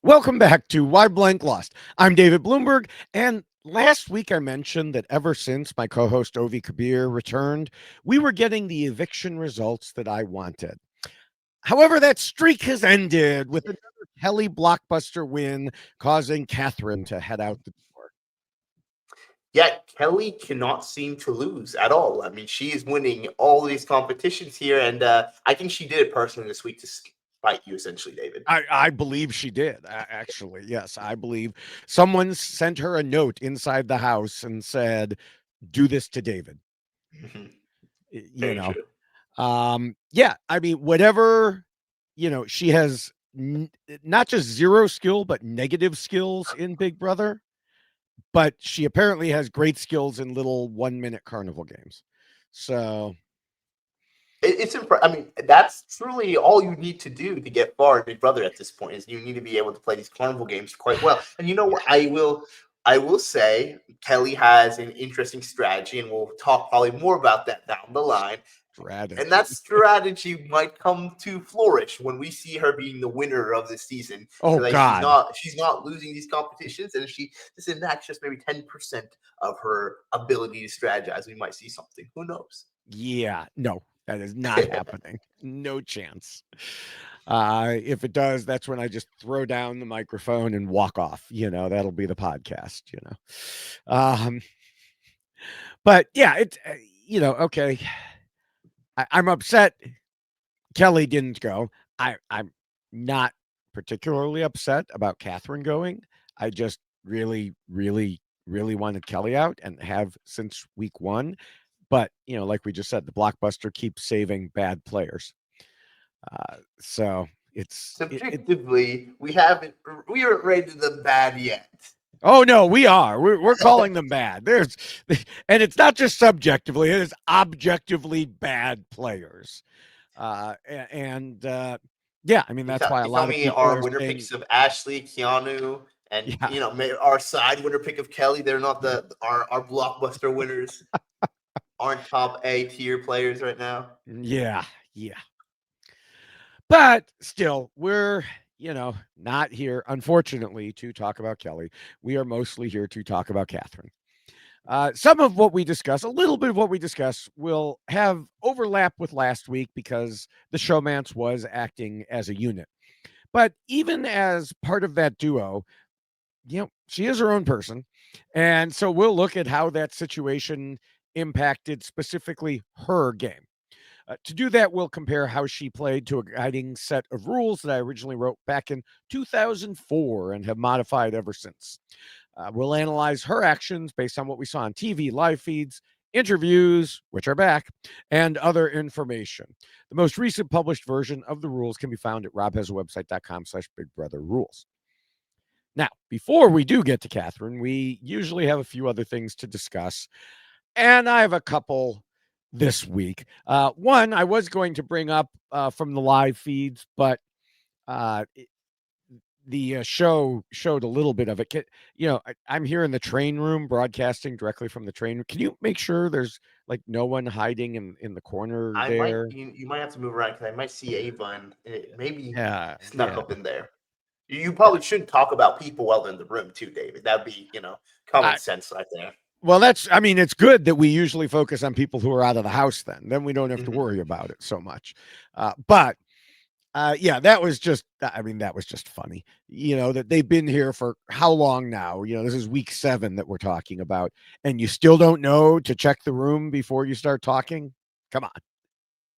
Welcome back to Why Blank Lost. I'm David Bloomberg, and last week I mentioned that ever since my co-host Ovi Kabir returned, we were getting the eviction results that I wanted. However, that streak has ended with another Kelly blockbuster win, causing Katherine to head out the door. Yet Kelly cannot seem to lose at all. I mean, she is winning all these competitions here, and I think she did it personally this week to spite you, essentially, David. I believe she did, actually. Yes, I believe someone sent her a note inside the house and said, "Do this to David." You Very know, true. yeah, I mean, whatever, she has not just zero skill, but negative skills in Big Brother, but she apparently has great skills in little 1 minute carnival games. So, It's I mean, that's truly all you need to do to get far in Big Brother at this point. Is you need to be able to play these carnival games quite well. And you know what? I will say Kelly has an interesting strategy, and we'll talk probably more about that down the line. And that strategy. strategy might come to flourish when we see her being the winner of this season. Oh, Because like, God. she's not losing these competitions, and if she just enacts just maybe 10% of her ability to strategize, we might see something. Who knows? Yeah, no, that is not happening. No chance. If it does, that's when I just throw down the microphone and walk off. That'll be the podcast. But yeah, okay. I'm upset Kelly didn't go. I'm not particularly upset about Katherine going. I just really, really, really wanted Kelly out and have since week one. But, like we just said, the blockbuster keeps saving bad players. So Subjectively, we aren't rated them bad yet. Oh no, we are. We're calling them bad. And it's not just subjectively; it is objectively bad players. And yeah, I mean that's why a You tell lot of me people our are winner saying, picks of Ashley, Keanu, and yeah, our side winner pick of Kelly. They're not our blockbuster winners. Aren't top A tier players right now. yeah, yeah. But still, we're not here, unfortunately, to talk about Kelly. We are mostly here to talk about Katherine. Some of what we discuss, a little bit of what we discuss, will have overlap with last week because the showmance was acting as a unit. But even as part of that duo, she is her own person. And so we'll look at how that situation impacted specifically her game. To do that, we'll compare how she played to a guiding set of rules that I originally wrote back in 2004 and have modified ever since. We'll analyze her actions based on what we saw on TV, live feeds, interviews, which are back, and other information. The most recent published version of the rules can be found at robhasawebsite.com/bigbrotherrules. Now, before we do get to Katherine, we usually have a few other things to discuss, and I have a couple this week. One, I was going to bring up from the live feeds, but the show showed a little bit of it. I'm here in the train room broadcasting directly from the train. Can you make sure there's like no one hiding in the corner there? You might have to move around because I might see Ava and it maybe Yeah, snuck yeah. up in there. You probably shouldn't talk about people while they're in the room too, David. That'd be common I, sense right there. well, I mean, it's good that we usually focus on people who are out of the house then we don't have to Mhm. worry about it so much. But yeah, that was just, I mean, that was just funny, that they've been here for how long now? This is week 7 that we're talking about, and you still don't know to check the room before you start talking. Come on.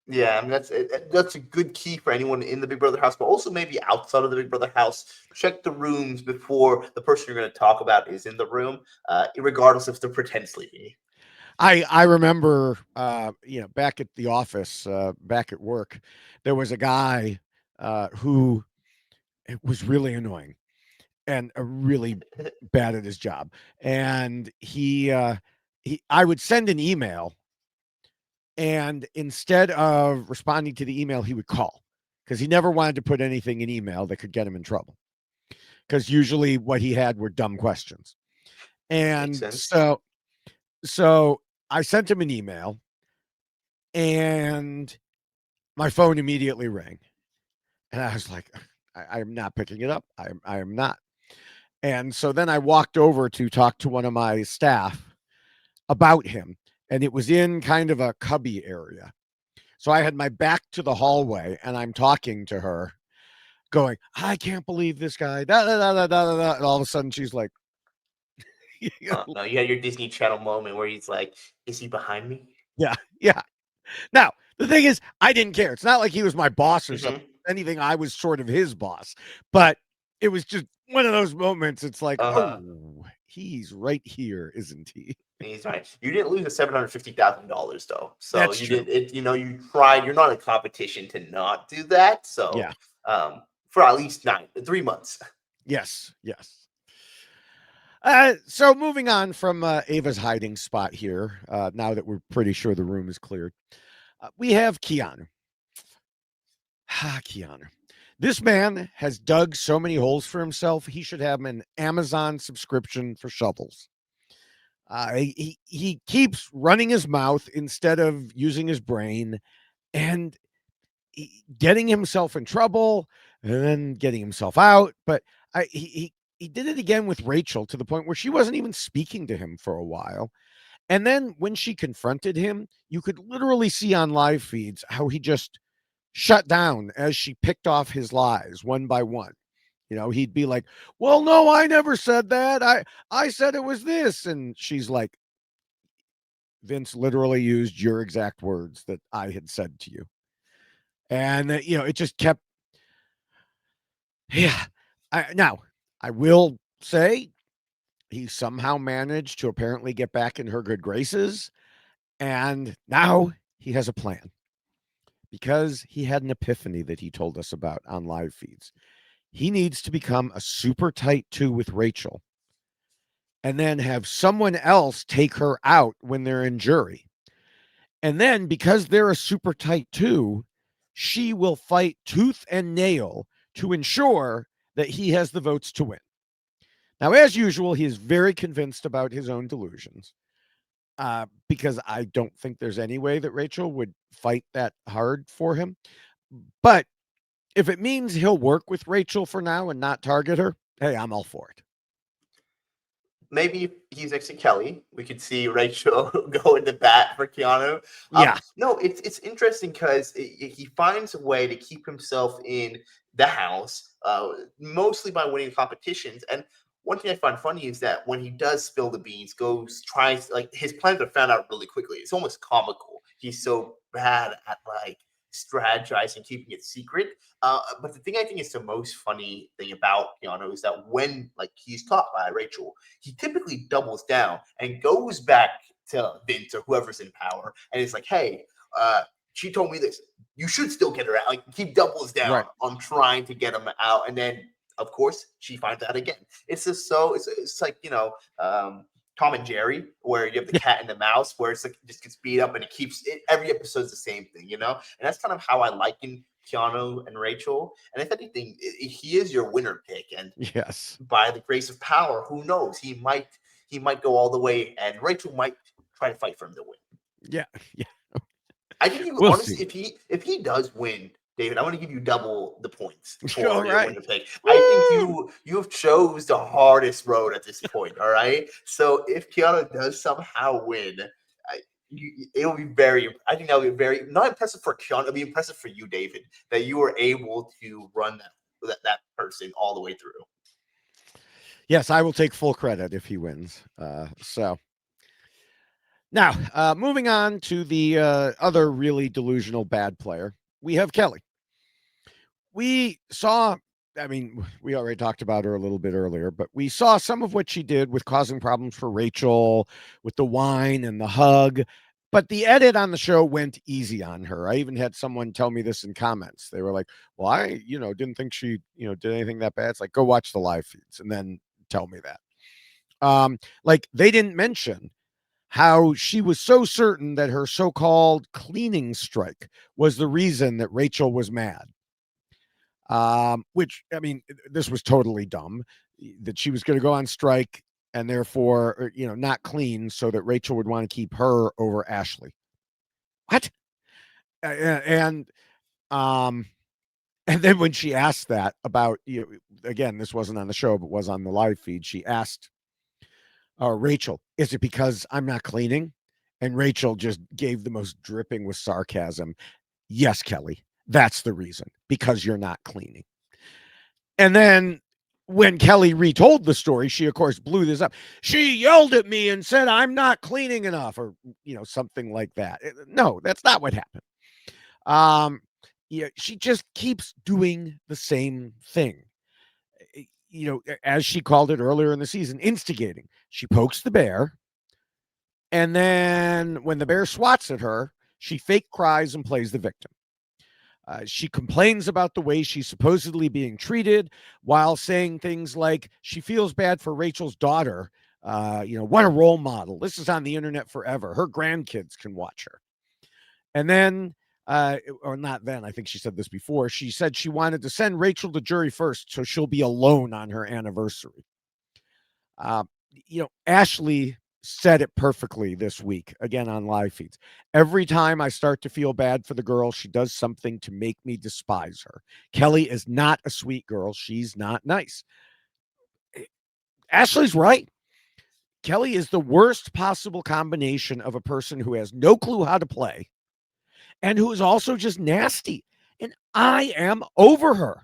Yeah, I mean that's a good key for anyone in the Big Brother house, but also maybe outside of the Big Brother house. Check the rooms before the person you're going to talk about is in the room, regardless if they're pretend sleeping. I remember, back at the office, back at work, there was a guy who it was really annoying and really bad at his job. And I would send an email, and instead of responding to the email, he would call because he never wanted to put anything in email that could get him in trouble. Because usually what he had were dumb questions. Makes And sense. so I sent him an email, and my phone immediately rang. And I was like, I am not picking it up. I am not. And so then I walked over to talk to one of my staff about him, and it was in kind of a cubby area. So I had my back to the hallway, and I'm talking to her, going, "I can't believe this guy." Da, da, da, da, da, da. And all of a sudden, she's like, No, you had your Disney Channel moment where he's like, "Is he behind me?" "Yeah, yeah." Now the thing is, I didn't care. It's not like he was my boss or something. Mm-hmm. If anything, I was sort of his boss, but it was just one of those moments. It's like, Uh-huh. oh, he's right here, isn't he? He's right. You didn't lose the $750,000 though, so That's you true. did it. You know, you tried. You're not in competition to not do that. So, Yeah. for at least 3 months. Yes. Yes. So moving on from Ava's hiding spot here, now that we're pretty sure the room is cleared, we have Keanu. Keanu. This man has dug so many holes for himself. He should have an Amazon subscription for shovels. He keeps running his mouth instead of using his brain and getting himself in trouble and then getting himself out. But he did it again with Rachel to the point where she wasn't even speaking to him for a while. And then when she confronted him, you could literally see on live feeds how he just shut down as she picked off his lies one by one. You know, he'd be like, "Well, no, I never said that. I said it was this." And she's like, "Vince literally used your exact words that I had said to you." And it just kept. Yeah. Now, I will say he somehow managed to apparently get back in her good graces, and now he has a plan because he had an epiphany that he told us about on live feeds. He needs to become a super tight two with Rachel and then have someone else take her out when they're in jury. And then because they're a super tight two, she will fight tooth and nail to ensure that he has the votes to win. Now, as usual, he is very convinced about his own delusions because I don't think there's any way that Rachel would fight that hard for him. But if it means he'll work with Rachel for now and not target her, hey, I'm all for it. Maybe if he's next to Kelly, we could see Rachel go into bat for Keanu. Yeah. No, it's interesting because he finds a way to keep himself in the house, mostly by winning competitions. And one thing I find funny is that when he does spill the beans, goes tries like his plans are found out really quickly. It's almost comical. He's so bad at like strategizing, keeping it secret. But the thing I think is the most funny thing about Keanu is that when like he's caught by Rachel, he typically doubles down and goes back to Vince or whoever's in power, and it's like, hey, she told me this. You should still get her out. Like he doubles down Right. on trying to get him out, and then of course she finds out again. It's just so it's like Tom and Jerry, where you have the cat and the mouse, where it's like it just gets beat up and it keeps it, every episode's the same thing, And that's kind of how I liken Keanu and Rachel. And if anything, he is your winner pick. And Yes. by the grace of power, who knows? He might go all the way, and Rachel might try to fight for him to win. Yeah. Yeah. I think you We'll honestly, see. if he does win, David, I want to give you double the points All for your right. winner pick. I think Woo! you have chose the hardest road at this point. All right, so if Keanu does somehow win, it'll be very. I think that'll be very not impressive for Keanu. It'll be impressive for you, David, that you were able to run that person all the way through. Yes, I will take full credit if he wins. So now, moving on to the other really delusional bad player, we have Kelly. We saw, I mean, we already talked about her a little bit earlier, but we saw some of what she did with causing problems for Rachel with the wine and the hug. But the edit on the show went easy on her. I even had someone tell me this in comments. They were like, "Well, I, didn't think she, did anything that bad." It's like, go watch the live feeds and then tell me that. Like they didn't mention how she was so certain that her so-called cleaning strike was the reason that Rachel was mad. Which I mean, this was totally dumb. That she was going to go on strike and therefore, not clean, so that Rachel would want to keep her over Ashley. What? And um, And then when she asked that about, again, this wasn't on the show, but was on the live feed, she asked Rachel, is it because I'm not cleaning? And Rachel just gave the most dripping with sarcasm. Yes, Kelly, that's the reason, because you're not cleaning. And then when Kelly retold the story, she, of course, blew this up. She yelled at me and said, I'm not cleaning enough, or, something like that. No, that's not what happened. Yeah, she just keeps doing the same thing. As she called it earlier in the season, instigating. She pokes the bear, and then when the bear swats at her, she fake cries and plays the victim. She complains about the way she's supposedly being treated while saying things like she feels bad for Rachel's daughter. What a role model. This is on the internet forever. Her grandkids can watch her. And then, or not then, I think she said this before. She said she wanted to send Rachel to jury first so she'll be alone on her anniversary. Uh, Ashley said it perfectly this week, again on live feeds. Every time I start to feel bad for the girl, she does something to make me despise her. Kelly is not a sweet girl. She's not nice. Ashley's right. Kelly is the worst possible combination of a person who has no clue how to play and who is also just nasty. And I am over her.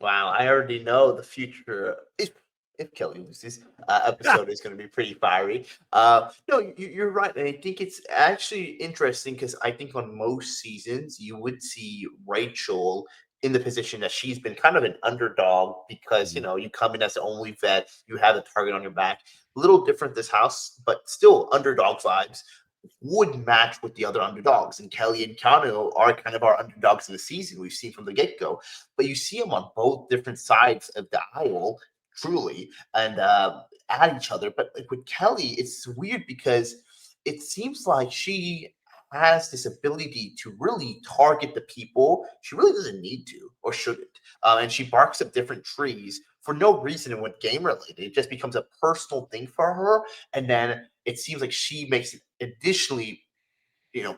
Wow, I already know the future. If Kelly loses, episode is going to be pretty fiery. No, you're right, and I think it's actually interesting because I think on most seasons you would see Rachel in the position that she's been kind of an underdog because Mhm. you come in as the only vet, you have the target on your back. A little different this house, but still underdog vibes would match with the other underdogs. And Kelly and Keanu are kind of our underdogs of the season. We've seen from the get go, but you see them on both different sides of the aisle, truly, and at each other. But like with Kelly, it's weird because it seems like she has this ability to really target the people she really doesn't need to or shouldn't. And she barks up different trees for no reason and what game related. It just becomes a personal thing for her. And then it seems like she makes it additionally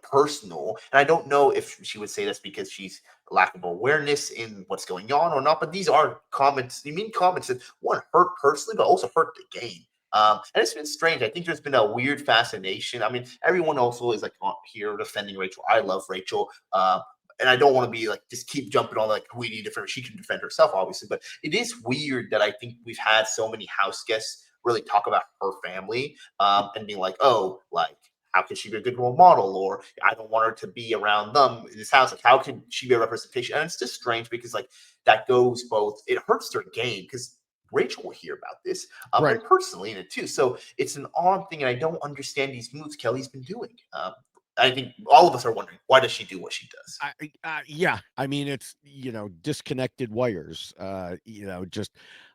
personal. And I don't know if she would say that's because she's lack of awareness in what's going on or not. But these are comments. You mean comments that one hurt personally, but also hurt the game. And it's been strange. I think there's been a weird fascination. I mean, everyone also is like on here defending Rachel. I love Rachel. And I don't want to be like just keep jumping on like we need to defend. She can defend herself, obviously. But it is weird that I think we've had so many house guests really talk about her family and being like, oh, like how can she be a good role model? Or I don't want her to be around them in this house. Like, how can she be a representation? And it's just strange because like that goes both. It hurts their game because Rachel will hear about this Right. and personally in it too. So it's an odd thing, and I don't understand these moves Kelly's been doing. I think all of us are wondering why does she do what she does. Yeah. I mean, it's, disconnected wires, just,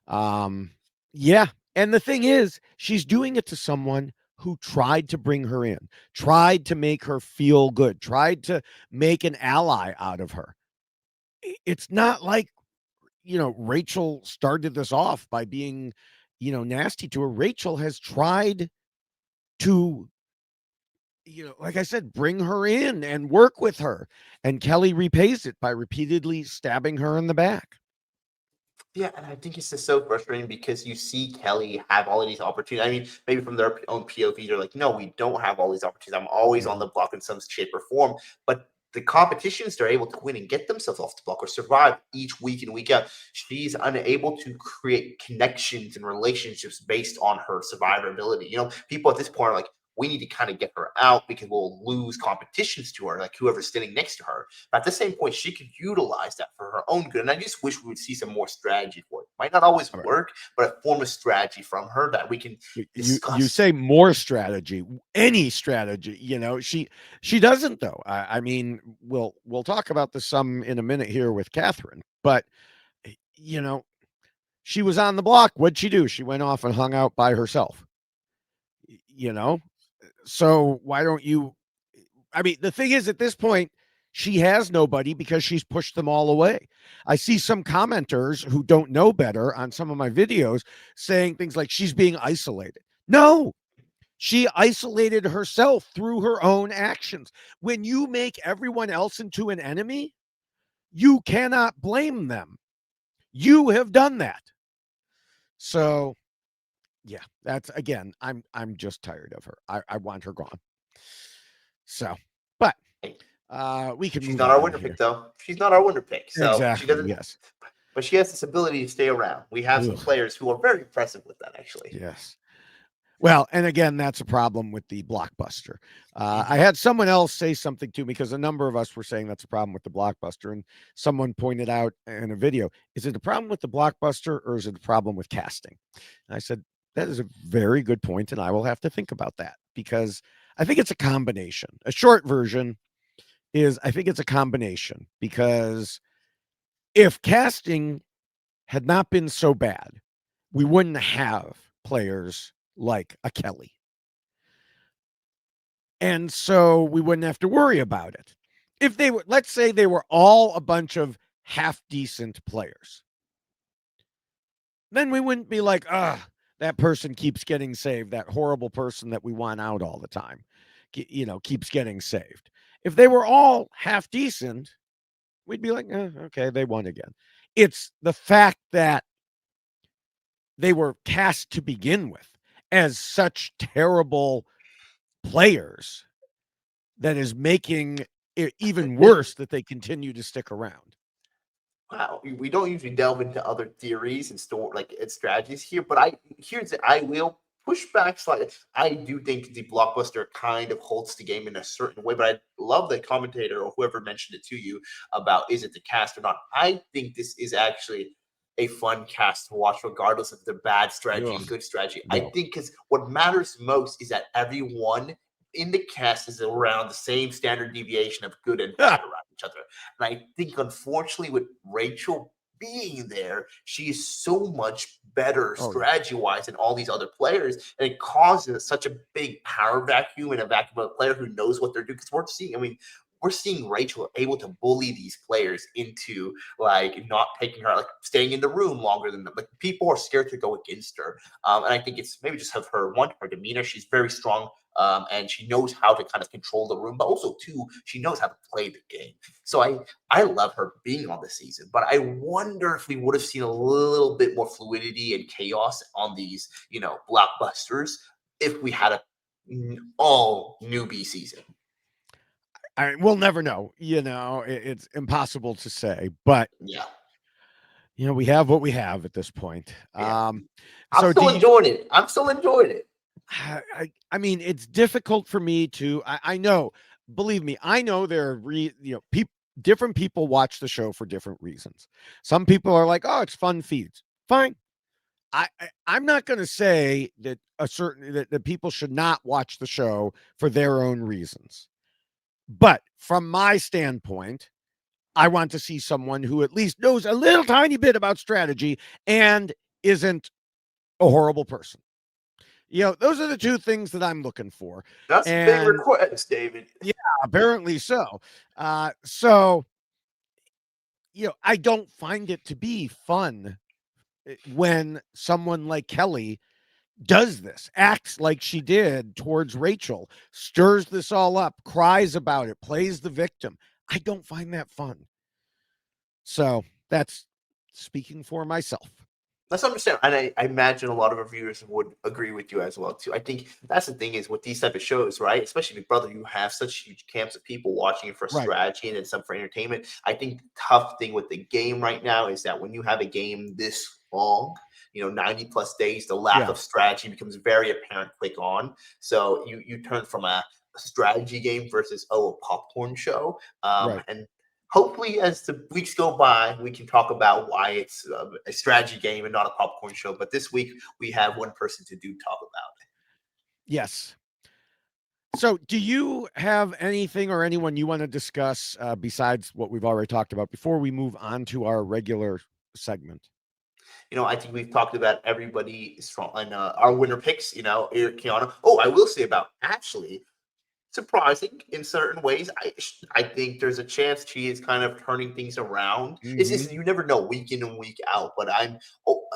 um, yeah. And the thing is, she's doing it to someone who tried to bring her in, tried to make her feel good, tried to make an ally out of her. It's not like, Rachel started this off by being, nasty to her. Rachel has tried to, like I said, bring her in and work with her. And Kelly repays it by repeatedly stabbing her in the back. Yeah, and I think it's just so frustrating because you see Kelly have all of these opportunities. I mean, maybe from their own POV, they're like, no, we don't have all these opportunities. I'm always on Mhm. the block in some shape or form. But the competitions they're able to win and get themselves off the block or survive each week and week out, she's unable to create connections and relationships based on her survivability. People at this point are like, we need to kind of get her out because we'll lose competitions to her, like whoever's standing next to her. But at the same point, she could utilize that for her own good. And I just wish we would see some more strategy for it. Might not always All right. work, but a form of strategy from her that we can You discuss. say more strategy, any strategy, she doesn't though. I mean, we'll talk about this some in a minute here with Catherine, but you know, she was on the block. What'd she do? She went off and hung out by herself. You know, so why don't you? I mean, the thing is, at this point, she has nobody because she's pushed them all away. I see some commenters who don't know better on some of my videos saying things like she's being isolated. No, she isolated herself through her own actions. When you make everyone else into an enemy, you cannot blame them. You have done that. So yeah, that's again, I'm just tired of her. I want her gone. So, but Hey, we can she's move not our on winner here. pick, though. She's not our winner pick, so she Exactly. doesn't. Yes. But she has this ability to stay around. We have some Ugh, players who are very impressive with that, actually. yes. Well, and again, that's a problem with the blockbuster. I Hmm. had someone else say something to me because a number of us were saying that's a problem with the blockbuster, and someone pointed out in a video, is it a problem with the blockbuster or is it a problem with casting? And I said, that is a very good point, and I will have to think about that because I think it's a combination. A short version is I think it's a combination because if casting had not been so bad, we wouldn't have players like a Kelly. And so we wouldn't have to worry about it. If they were, let's say they were all a bunch of half decent players, then we wouldn't be like, that person keeps getting saved. That horrible person that we want out all the time, keeps getting saved. If they were all half decent, we'd be like, okay, they won again. It's the fact that they were cast to begin with as such terrible players that is making it even worse that they continue to stick around. Wow, we don't usually delve into other theories and store like and strategies here, but I will push back slightly. I do think the blockbuster kind of holds the game in a certain way, but I love the commentator or whoever mentioned it to you about is it the cast or not. I think this is actually a fun cast to watch, regardless of the bad strategy Ugh, and good strategy. I no. think because what matters most is that everyone in the cast is around the same standard deviation of good and bad around each other. And I think, unfortunately, with Rachel being there, she is so much better Oh, yeah. strategy wise than all these other players. And it causes such a big power vacuum and a vacuum of a player who knows what they're doing. Because we're seeing Rachel able to bully these players into like not taking her, like staying in the room longer than them. Like people are scared to go against her. And I think it's maybe just of her demeanor. She's very strong and she knows how to kind of control the room, but also too, she knows how to play the game. So I love her being on the season, but I wonder if we would have seen a little bit more fluidity and chaos on these, blockbusters if we had a all newbie season. We'll never know. It's impossible to say, but Yeah, we have what we have at this point. yeah. I'm So do still you? enjoying it. I'm still enjoying it. I mean, it's difficult for me to. I know. Believe me, I know there are different people watch the show for different reasons. Some people are like, "Oh, it's fun feeds." Fine. I'm not going to say that that people should not watch the show for their own reasons. But from my standpoint, I want to see someone who at least knows a little tiny bit about strategy and isn't a horrible person. Those are the two things that I'm looking for. That's a big And request, David. yeah, apparently so. So, I don't find it to be fun when someone like Kelly does this, acts like she did towards Rachel, stirs this all up, cries about it, plays the victim. I don't find that fun. So that's speaking for myself. Let's understand, and I imagine a lot of our viewers would agree with you as well too. I think that's the thing is with these type of shows, right? Especially Big Brother, you have such huge camps of people watching it for Right. strategy and then some for entertainment. I think the tough thing with the game right now is that when you have a game this long, 90 plus days, the lack Yeah. of strategy becomes very apparent quick on. So you turn from a strategy game versus a popcorn show, Right. and hopefully as the weeks go by we can talk about why it's a strategy game and not a popcorn show, but this week we have one person to do talk about it. Yes. So, do you have anything or anyone you want to discuss besides what we've already talked about before we move on to our regular segment? I think we've talked about everybody strong and our winner picks, Eric, Keanu. Oh, I will say about Ashley, surprising in certain ways. I think there's a chance she is kind of turning things around. Mm-hmm. You never know week in and week out, but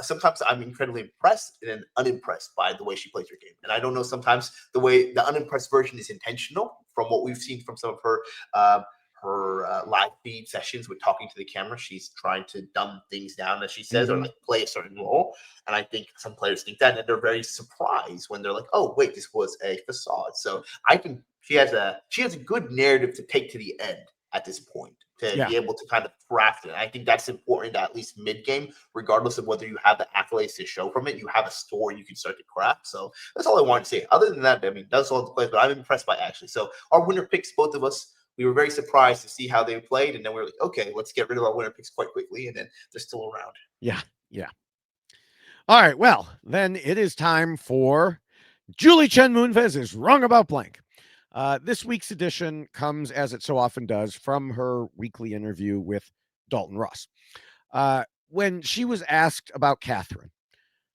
sometimes I'm incredibly impressed and unimpressed by the way she plays her game. And I don't know, sometimes the unimpressed version is intentional from what we've seen from some of her her live feed sessions with talking to the camera, she's trying to dumb things down, as she says, or Mhm. like play a certain role. And I think some players think that, and they're very surprised when they're like, "Oh, wait, this was a facade." So I think she has a good narrative to take to the end at this point, to Yeah. be able to kind of craft it. I think that's important, at least mid game, regardless of whether you have the accolades to show from it. You have a story you can start to craft. So that's all I want to say. Other than that, I mean, that's all the plays, but I'm impressed by Ashley. So our winner picks, both of us, we were very surprised to see how they played, and then we were like, okay, let's get rid of our winner picks quite quickly, and then they're still around. Yeah. Yeah. All right. Well, then it is time for Julie Chen Moonves is wrong about blank. This week's edition comes, as it so often does, from her weekly interview with Dalton Ross. When she was asked about Katherine,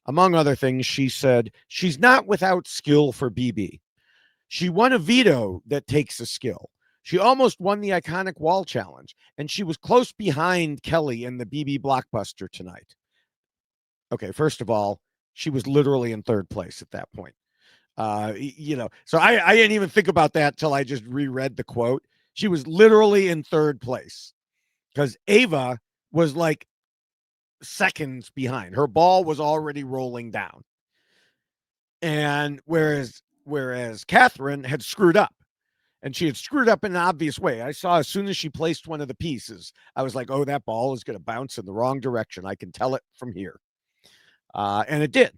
among other things, she said, she's not without skill for BB. She won a veto that takes a skill. She almost won the iconic wall challenge, and she was close behind Kelly in the BB blockbuster tonight. Okay, first of all, she was literally in third place at that point. So I didn't even think about that till I just reread the quote. She was literally in third place because Ava was like seconds behind. Her ball was already rolling down. And whereas Katherine had screwed up, and she had screwed up in an obvious way. I saw as soon as she placed one of the pieces, I was like, oh, that ball is going to bounce in the wrong direction. I can tell it from here. And it did.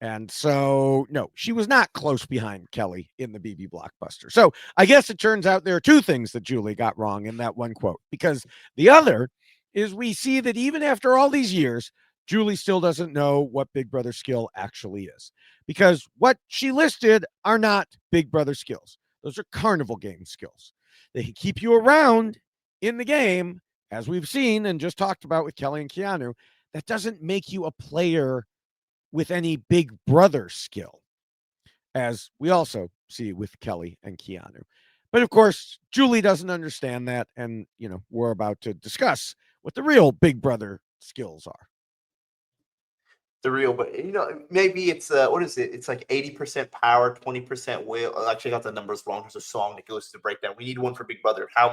And so, no, she was not close behind Kelly in the BB blockbuster. So I guess it turns out there are two things that Julie got wrong in that one quote, because the other is we see that even after all these years, Julie still doesn't know what Big Brother skill actually is, because what she listed are not Big Brother skills. Those are carnival game skills. They can keep you around in the game, as we've seen and just talked about with Kelly and Keanu. That doesn't make you a player with any Big Brother skill, as we also see with Kelly and Keanu. But of course, Julie doesn't understand that. And, we're about to discuss what the real Big Brother skills are. The real, but maybe it's what is it? It's like 80% power, 20% will. Actually, I got the numbers wrong. There's a song that goes to the breakdown. We need one for Big Brother. How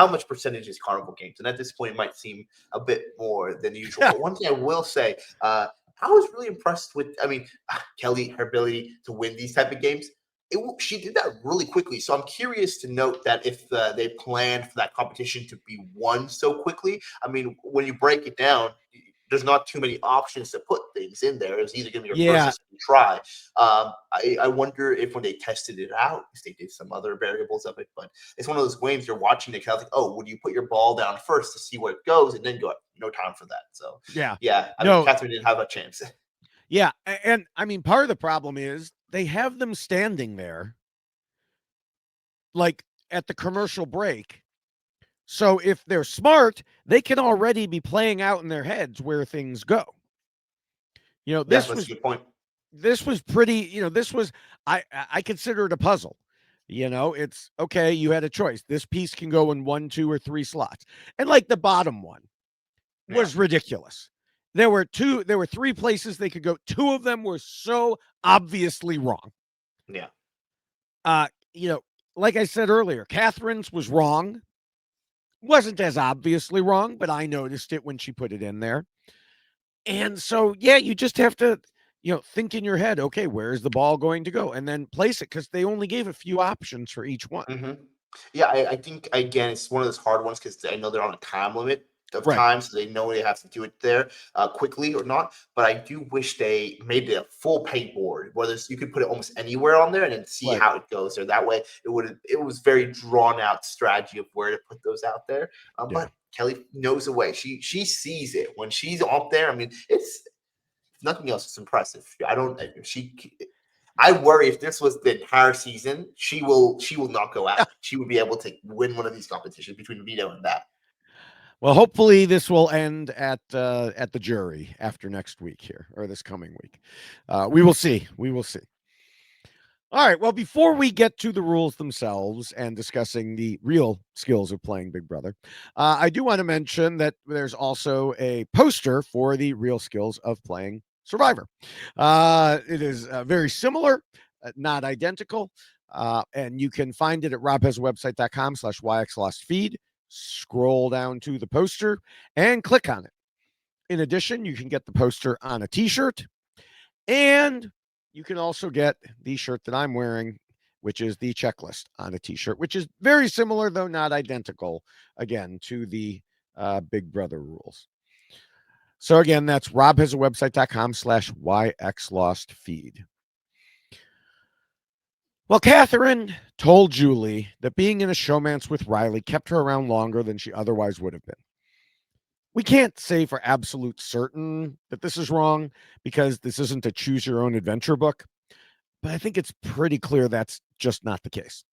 much percentage is carnival games? And at this point, it might seem a bit more than usual. But one thing I will say, I was really impressed with. I mean, Kelly, her ability to win these type of games. She did that really quickly. So I'm curious to note that if they planned for that competition to be won so quickly. I mean, when you break it down, there's not too many options to put things in there. It's either going to be your first Yeah. or second try. I wonder if when they tested it out, if they did some other variables of it. But it's one of those games you're watching it, kind of like, oh, would you put your ball down first to see where it goes, and then go? No time for that. So Yeah. yeah, I mean, No. Katherine didn't have a chance. Yeah. And I mean, part of the problem is they have them standing there like at the commercial break. So if they're smart, they can already be playing out in their heads where things go. Yeah, This that's a was good point. pretty, this was I consider it a puzzle. It's okay, you had a choice. This piece can go in 1, 2, or 3 slots. And like the bottom one Yeah, was ridiculous. There were 3 places they could go. 2 of them were so obviously wrong. yeah. Uh, you know, like I said earlier, Catherine's was wrong. Wasn't as obviously wrong, but I noticed it when she put it in there. And so, yeah, you just have to, think in your head, okay, where is the ball going to go? And then place it, because they only gave a few options for each one. Mhm. Yeah, I think again it's one of those hard ones because I know they're on a time limit of Right. time, so they know they have to do it there quickly or not. But I do wish they made it a full paint board, where you could put it almost anywhere on there and then see Right. how it goes there. That way, it was very drawn out strategy of where to put those out there. Yeah. But Kelly knows a way. She sees it when she's up there. I mean, it's if nothing else, it's impressive. I worry if this was the entire season, she will not go out. She would be able to win one of these competitions between veto and that. Well, hopefully this will end at the jury after next week here, or this coming week. We will see. We will see. All right. Well, before we get to the rules themselves and discussing the real skills of playing Big Brother, I do want to mention that there's also a poster for the real skills of playing Survivor. It is very similar, not identical. And you can find it at robhasawebsite.com/yxlostfeed. scroll down to the poster and click on it. In addition, you can get the poster on a t-shirt, and you can also get the shirt that I'm wearing, which is the checklist on a t-shirt, which is very similar, though not identical, again, to the Big Brother rules. So again, that's robhasawebsite.com/yxlostfeed. Well, Katherine told Julie that being in a showmance with Rylie kept her around longer than she otherwise would have been. We can't say for absolute certain that this is wrong because this isn't a choose your own adventure book, but I think it's pretty clear that's just not the case.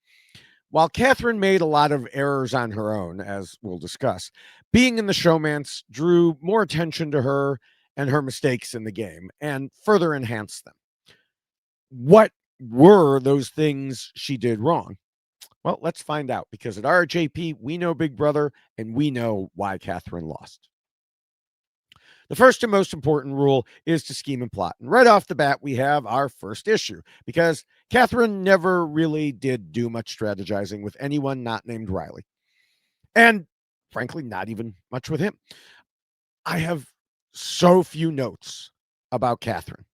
While Katherine made a lot of errors on her own, as we'll discuss, being in the showmance drew more attention to her and her mistakes in the game and further enhanced them. What were those things she did wrong? Well, let's find out because at RHAP, we know Big Brother and we know why Katherine lost. The first and most important rule is to scheme and plot. And right off the bat, we have our first issue because Katherine never really did do much strategizing with anyone not named Rylie. And frankly, not even much with him. I have so few notes about Katherine.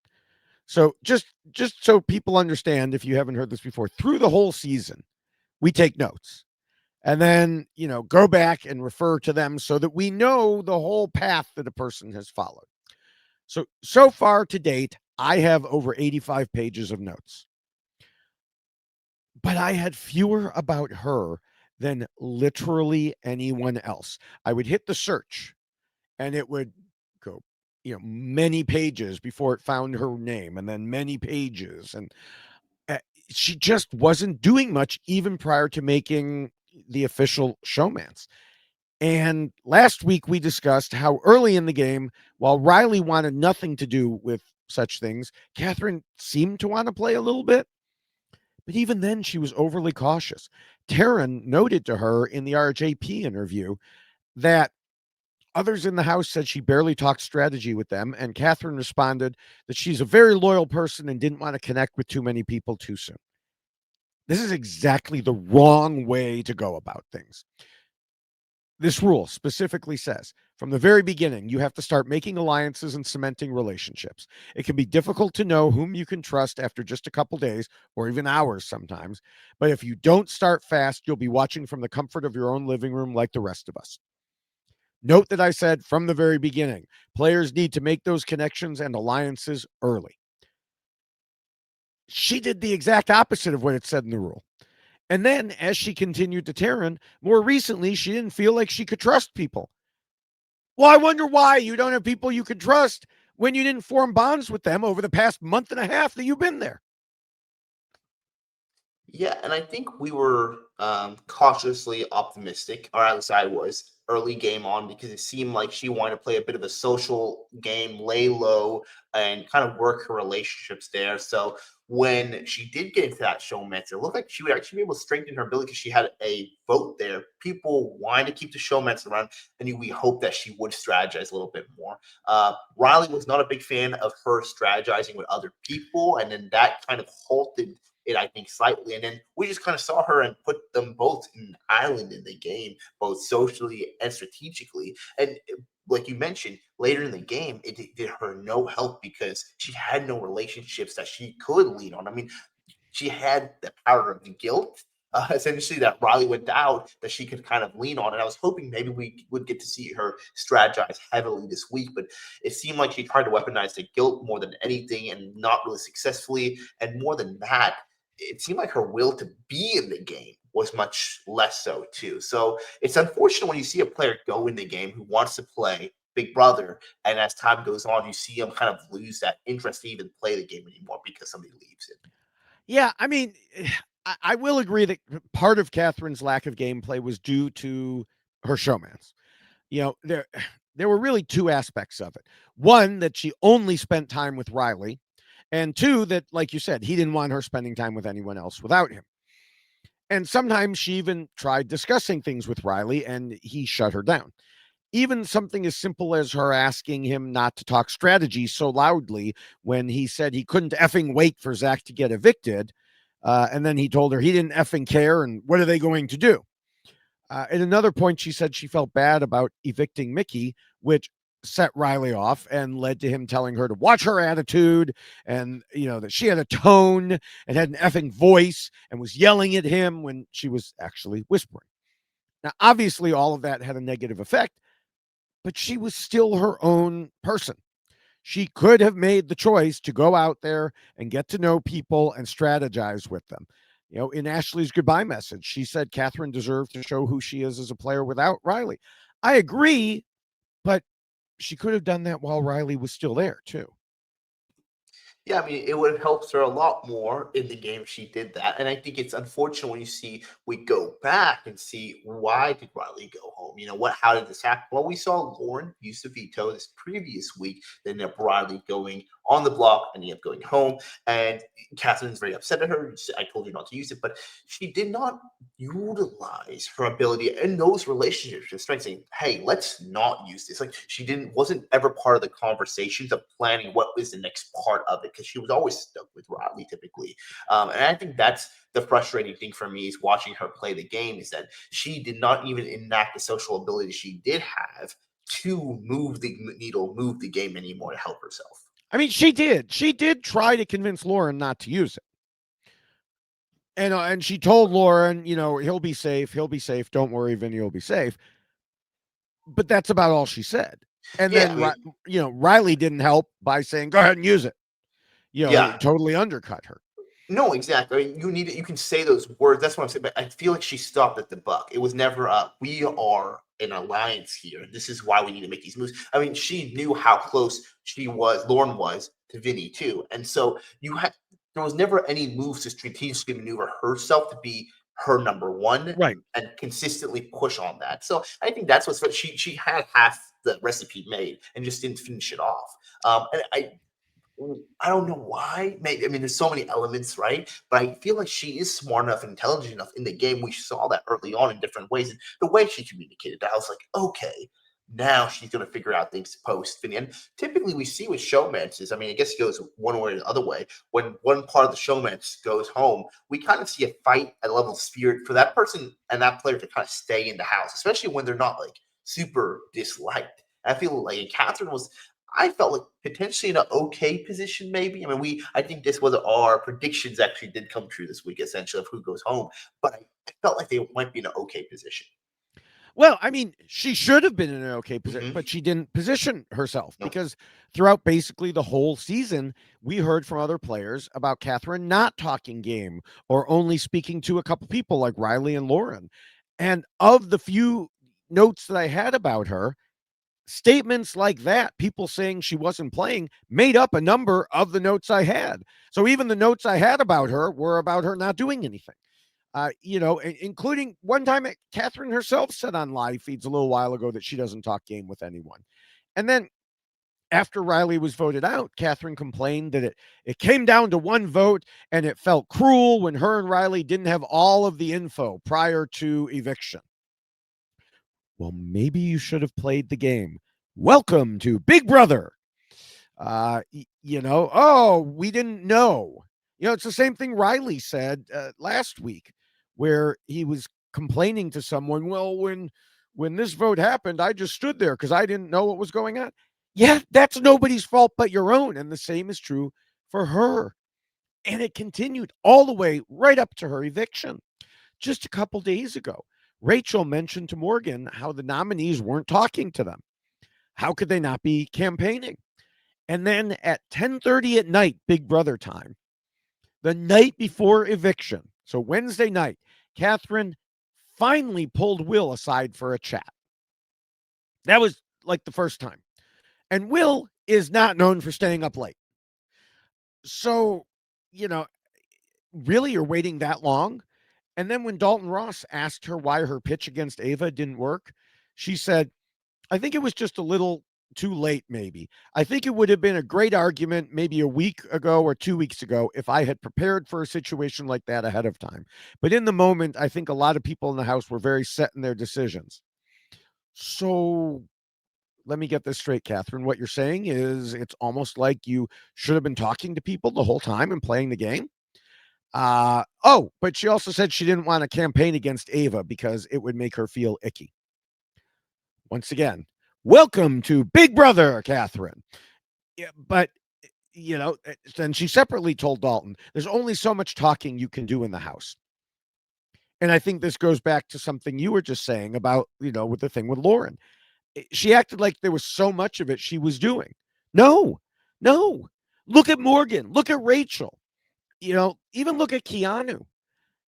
So just so people understand, if you haven't heard this before, through the whole season, we take notes and then, go back and refer to them so that we know the whole path that a person has followed. So far to date, I have over 85 pages of notes. But I had fewer about her than literally anyone else. I would hit the search and it would go, many pages before it found her name and then many pages. And she just wasn't doing much even prior to making the official showmance. And last week we discussed how early in the game, while Rylie wanted nothing to do with such things, Katherine seemed to want to play a little bit. But even then, she was overly cautious. Taryn noted to her in the RHAP interview that others in the house said she barely talked strategy with them, and Katherine responded that she's a very loyal person and didn't want to connect with too many people too soon. This is exactly the wrong way to go about things. This rule specifically says from the very beginning, you have to start making alliances and cementing relationships. It can be difficult to know whom you can trust after just a couple days or even hours sometimes. But if you don't start fast, you'll be watching from the comfort of your own living room like the rest of us. Note that I said from the very beginning, players need to make those connections and alliances early. She did the exact opposite of what it said in the rule. And then, as she continued to Taryn, more recently, she didn't feel like she could trust people. Well, I wonder why you don't have people you could trust when you didn't form bonds with them over the past month and a half that you've been there. Yeah, and I think we were cautiously optimistic, or at least I was, early game on because it seemed like she wanted to play a bit of a social game, lay low, and kind of work her relationships there. So when she did get into that showmance, it looked like she would actually be able to strengthen her ability because she had a vote there. People wanted to keep the showmance around, and we hope that she would strategize a little bit more. Rylie was not a big fan of her strategizing with other people, and then that kind of halted it, I think, slightly. And then we just kind of saw her and put them both in an island in the game, both socially and strategically. And like you mentioned, later in the game, it did her no help because she had no relationships that she could lean on. I mean, she had the power of the guilt, essentially, that Rylie went out that she could kind of lean on. And I was hoping maybe we would get to see her strategize heavily this week, but it seemed like she tried to weaponize the guilt more than anything and not really successfully. And more than that, it seemed like her will to be in the game was much less so too. So it's unfortunate when you see a player go in the game who wants to play Big Brother, and as time goes on, you see them kind of lose that interest to even play the game anymore because somebody leaves it. Yeah, I mean, I will agree that part of Catherine's lack of gameplay was due to her showmance. There there were really two aspects of it. One, that she only spent time with Rylie, and two, that, like you said, he didn't want her spending time with anyone else without him. And sometimes she even tried discussing things with Rylie, and he shut her down. Even something as simple as her asking him not to talk strategy so loudly when he said he couldn't effing wait for Zach to get evicted. And then he told her he didn't effing care, and what are they going to do? At another point, she said she felt bad about evicting Mickey, which set Rylie off and led to him telling her to watch her attitude and, that she had a tone and had an effing voice and was yelling at him when she was actually whispering. Now, obviously, all of that had a negative effect, but she was still her own person. She could have made the choice to go out there and get to know people and strategize with them. In Ashley's goodbye message, she said Katherine deserved to show who she is as a player without Rylie. I agree, but she could have done that while Rylie was still there, too. Yeah, I mean, it would have helped her a lot more in the game if she did that. And I think it's unfortunate when we go back and see why did Riley go home? How did this happen? Well, we saw Lauren use the veto this previous week, then ended up Riley going on the block and ended up going home. And Catherine's very upset at her. I told you not to use it, but she did not utilize her ability in those relationships to strength saying, hey, let's not use this. Like wasn't ever part of the conversations of planning what was the next part of it because she was always stuck with Rodley typically. And I think that's the frustrating thing for me is watching her play the game is that she did not even enact the social ability she did have to move the needle, move the game anymore to help herself. I mean, she did. She did try to convince Lauren not to use it. And she told Lauren, he'll be safe. He'll be safe. Don't worry, Vinny will be safe. But that's about all she said. And Yeah, then, I mean, Rylie didn't help by saying, go ahead and use it. yeah, Totally undercut her. no, exactly. I mean, you need it. You can say those words. That's what I'm saying. But I feel like she stopped at the buck. It was never we are an alliance here. This is why we need to make these moves. I mean, she knew how close Lauren was to Vinny too. And so there was never any moves to strategically maneuver herself to be her number one Right. and consistently push on that. So I think that's what's she had half the recipe made and just didn't finish it off. And I don't know why. Maybe I mean, there's so many elements, right? But I feel like she is smart enough and intelligent enough in the game. We saw that early on in different ways. And the way she communicated, I was like, okay, now she's going to figure out things post Vinny. And typically, we see with showmances. I mean, I guess it goes one way or the other way. When one part of the showmance goes home, we kind of see a fight, a level of spirit for that person and that player to kind of stay in the house, especially when they're not like super disliked. I feel like Catherine was I felt like potentially in an okay position, maybe. I mean, I think this was our predictions actually did come true this week, essentially, of who goes home. But I felt like they might be in an okay position. Well, I mean, she should have been in an okay position, Mm-hmm. but she didn't position herself No. because throughout basically the whole season, we heard from other players about Katherine not talking game or only speaking to a couple people like Rylie and Lauren. And of the few notes that I had about her, statements like that, people saying she wasn't playing, made up a number of the notes I had. So even the notes I had about her were about her not doing anything. Including one time Katherine herself said on live feeds a little while ago that she doesn't talk game with anyone. And then after Rylie was voted out, Katherine complained that it came down to one vote and it felt cruel when her and Rylie didn't have all of the info prior to eviction. Well, maybe you should have played the game. Welcome to Big Brother. Oh, we didn't know. It's the same thing Rylie said last week, where he was complaining to someone. Well, when this vote happened, I just stood there because I didn't know what was going on. Yeah, that's nobody's fault but your own, and the same is true for her. And it continued all the way right up to her eviction. Just a couple days ago, Rachel mentioned to Morgan how the nominees weren't talking to them. How could they not be campaigning? And then at 10:30 at night, Big Brother time, the night before eviction, so Wednesday night, Katherine finally pulled Will aside for a chat. That was like the first time. And Will is not known for staying up late. So, you know, really, you're waiting that long? And then when Dalton Ross asked her why her pitch against Ava didn't work, she said, I think it was just a little too late, maybe. I think it would have been a great argument maybe a week ago or 2 weeks ago if I had prepared for a situation like that ahead of time. But in the moment, I think a lot of people in the house were very set in their decisions. So let me get this straight, Katherine. What you're saying is it's almost like you should have been talking to people the whole time and playing the game. But she also said she didn't want to campaign against Ava because it would make her feel icky. Once again, welcome to Big Brother, Katherine. Yeah, but then she separately told Dalton, there's only so much talking you can do in the house. And I think this goes back to something you were just saying about, with the thing with Lauren. She acted like there was so much of it she was doing. No, no. Look at Morgan. Look at Rachel. Even look at Keanu.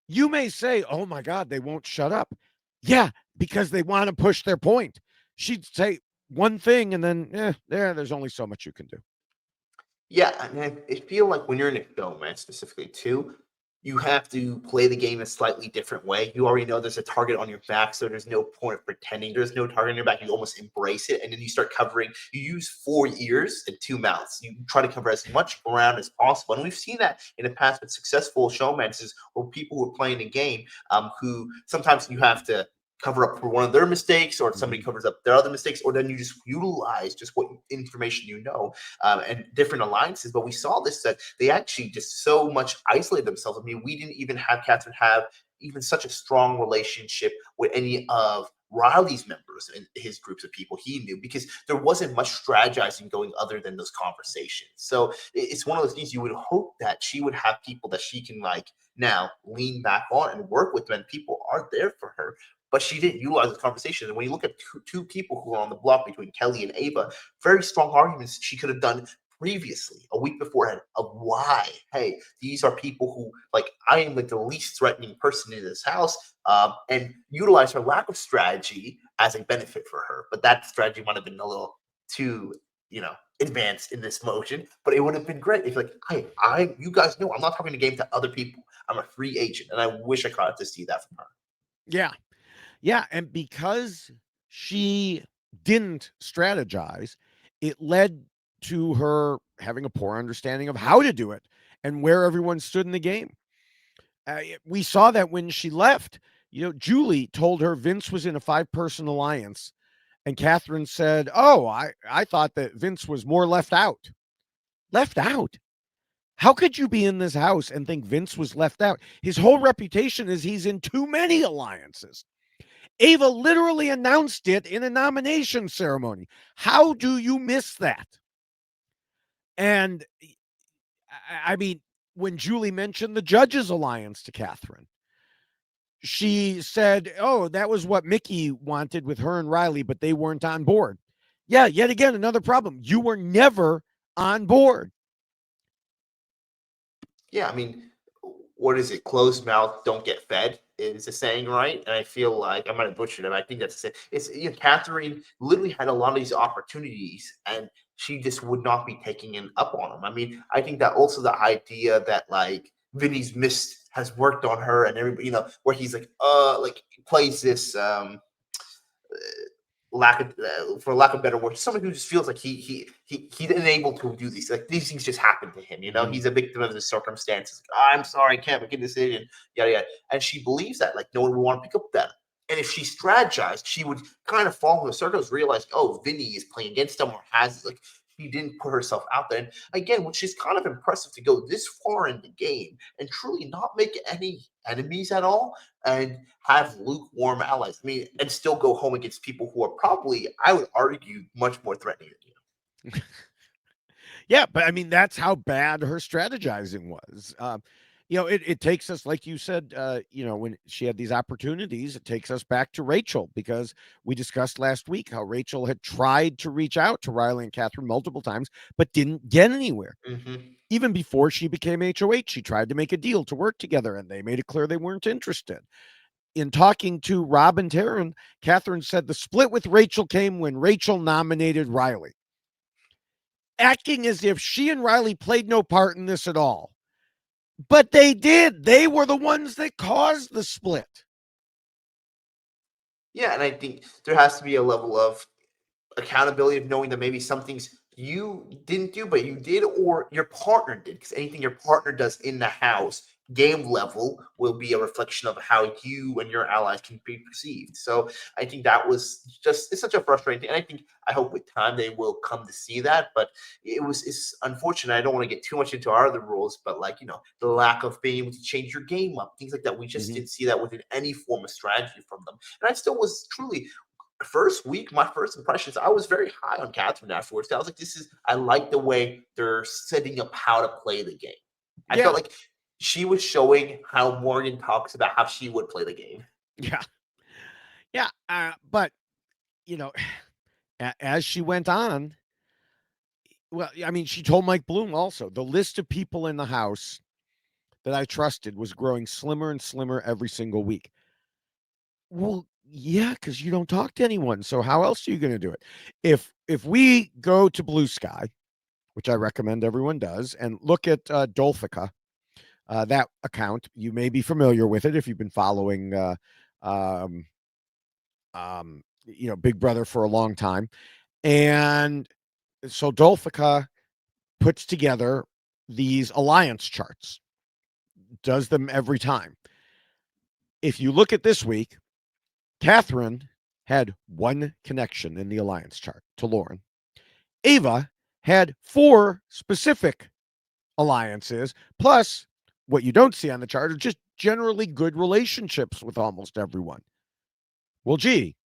You may say, oh my God, they won't shut up. Yeah, because they want to push their point. She'd say one thing and then, there's only so much you can do. Yeah, and I feel like when you're in a show, man, specifically too, you have to play the game a slightly different way. You already know there's a target on your back, so there's no point of pretending there's no target on your back. You almost embrace it, and then you start covering. You use 4 ears and 2 mouths. You try to cover as much ground as possible, and we've seen that in the past with successful showmances or people who are playing the game, who sometimes you have to cover up for one of their mistakes, or somebody covers up their other mistakes, or then you just utilize just what information you know, and different alliances. But we saw this, that they actually just so much isolated themselves. I mean, we didn't even have Katherine have even such a strong relationship with any of Rylie's members and his groups of people he knew, because there wasn't much strategizing going other than those conversations. So it's one of those things you would hope that she would have people that she can like now lean back on and work with when people are there for her. But she didn't utilize the conversation. And when you look at two people who are on the block between Kelly and Ava, very strong arguments she could have done previously, a week beforehand, of why, hey, these are people who, like, I am like the least threatening person in this house, and utilize her lack of strategy as a benefit for her. But that strategy might have been a little too, advanced in this motion. But it would have been great if, like, you guys know, I'm not talking the game to other people. I'm a free agent, and I wish I got to see that from her. Yeah. Yeah. And because she didn't strategize, it led to her having a poor understanding of how to do it and where everyone stood in the game. We saw that when she left. Julie told her Vince was in a 5-person alliance, and Katherine said, "Oh, I thought that Vince was more left out." Left out? How could you be in this house and think Vince was left out? His whole reputation is he's in too many alliances. Ava literally announced it in a nomination ceremony. How do you miss that? And I mean, when Julie mentioned the Judges Alliance to Katherine, she said, oh, that was what Mickey wanted with her and Rylie, but they weren't on board. Yeah, yet again, another problem. You were never on board. Yeah, I mean, what is it? Closed mouth don't get fed is a saying, right? And I feel like I might have butchered it. But I think that's it. It's Katherine literally had a lot of these opportunities, and she just would not be taking it up on them. I mean, I think that also the idea that like Vinny's missed has worked on her, and everybody, where he's like plays this for lack of better words, someone who just feels like he's unable to do these. Like these things just happen to him. He's a victim of the circumstances. Like, I'm sorry, I can't make a decision. Yada yada. And she believes that like no one would want to pick up that. And if she strategized, she would kind of fall in the circles, realize, oh, Vinny is playing against them or has like she didn't put herself out there. And again, which is kind of impressive to go this far in the game and truly not make any enemies at all and have lukewarm allies. I mean, and still go home against people who are probably, I would argue, much more threatening than you. Yeah, but I mean, that's how bad her strategizing was. It takes us, like you said, when she had these opportunities, it takes us back to Rachel, because we discussed last week how Rachel had tried to reach out to Rylie and Katherine multiple times, but didn't get anywhere. Mm-hmm. Even before she became HOH, she tried to make a deal to work together, and they made it clear they weren't interested. In talking to Rob and Taryn, Katherine said the split with Rachel came when Rachel nominated Rylie, acting as if she and Rylie played no part in this at all. But they did. They were the ones that caused the split. Yeah, and I think there has to be a level of accountability of knowing that maybe some things you didn't do, but you did, or your partner did. Because anything your partner does in the house game level will be a reflection of how you and your allies can be perceived. So I think that was just it's such a frustrating thing. And I hope with time they will come to see that. But it's unfortunate. I don't want to get too much into our other rules, but like the lack of being able to change your game up, things like that. We just Mhm. didn't see that within any form of strategy from them. And I still was truly first week, my first impressions, I was very high on Catherine afterwards. I was like, I like the way they're setting up how to play the game. I Yeah. felt like she was showing how Morgan talks about how she would play the game. Yeah. Yeah. But, you know, as she went on, well, I mean, she told Mike Bloom also the list of people in the house that I trusted was growing slimmer and slimmer every single week. Well, yeah, because you don't talk to anyone. So how else are you going to do it? If we go to Blue Sky, which I recommend everyone does, and look at Dolfica, that account, you may be familiar with it if you've been following, um, Big Brother for a long time. And so Dolfica puts together these alliance charts, does them every time. If you look at this week, Catherine had one connection in the alliance chart to Lauren. Ava had four specific alliances, plus what you don't see on the chart are just generally good relationships with almost everyone. Well, gee,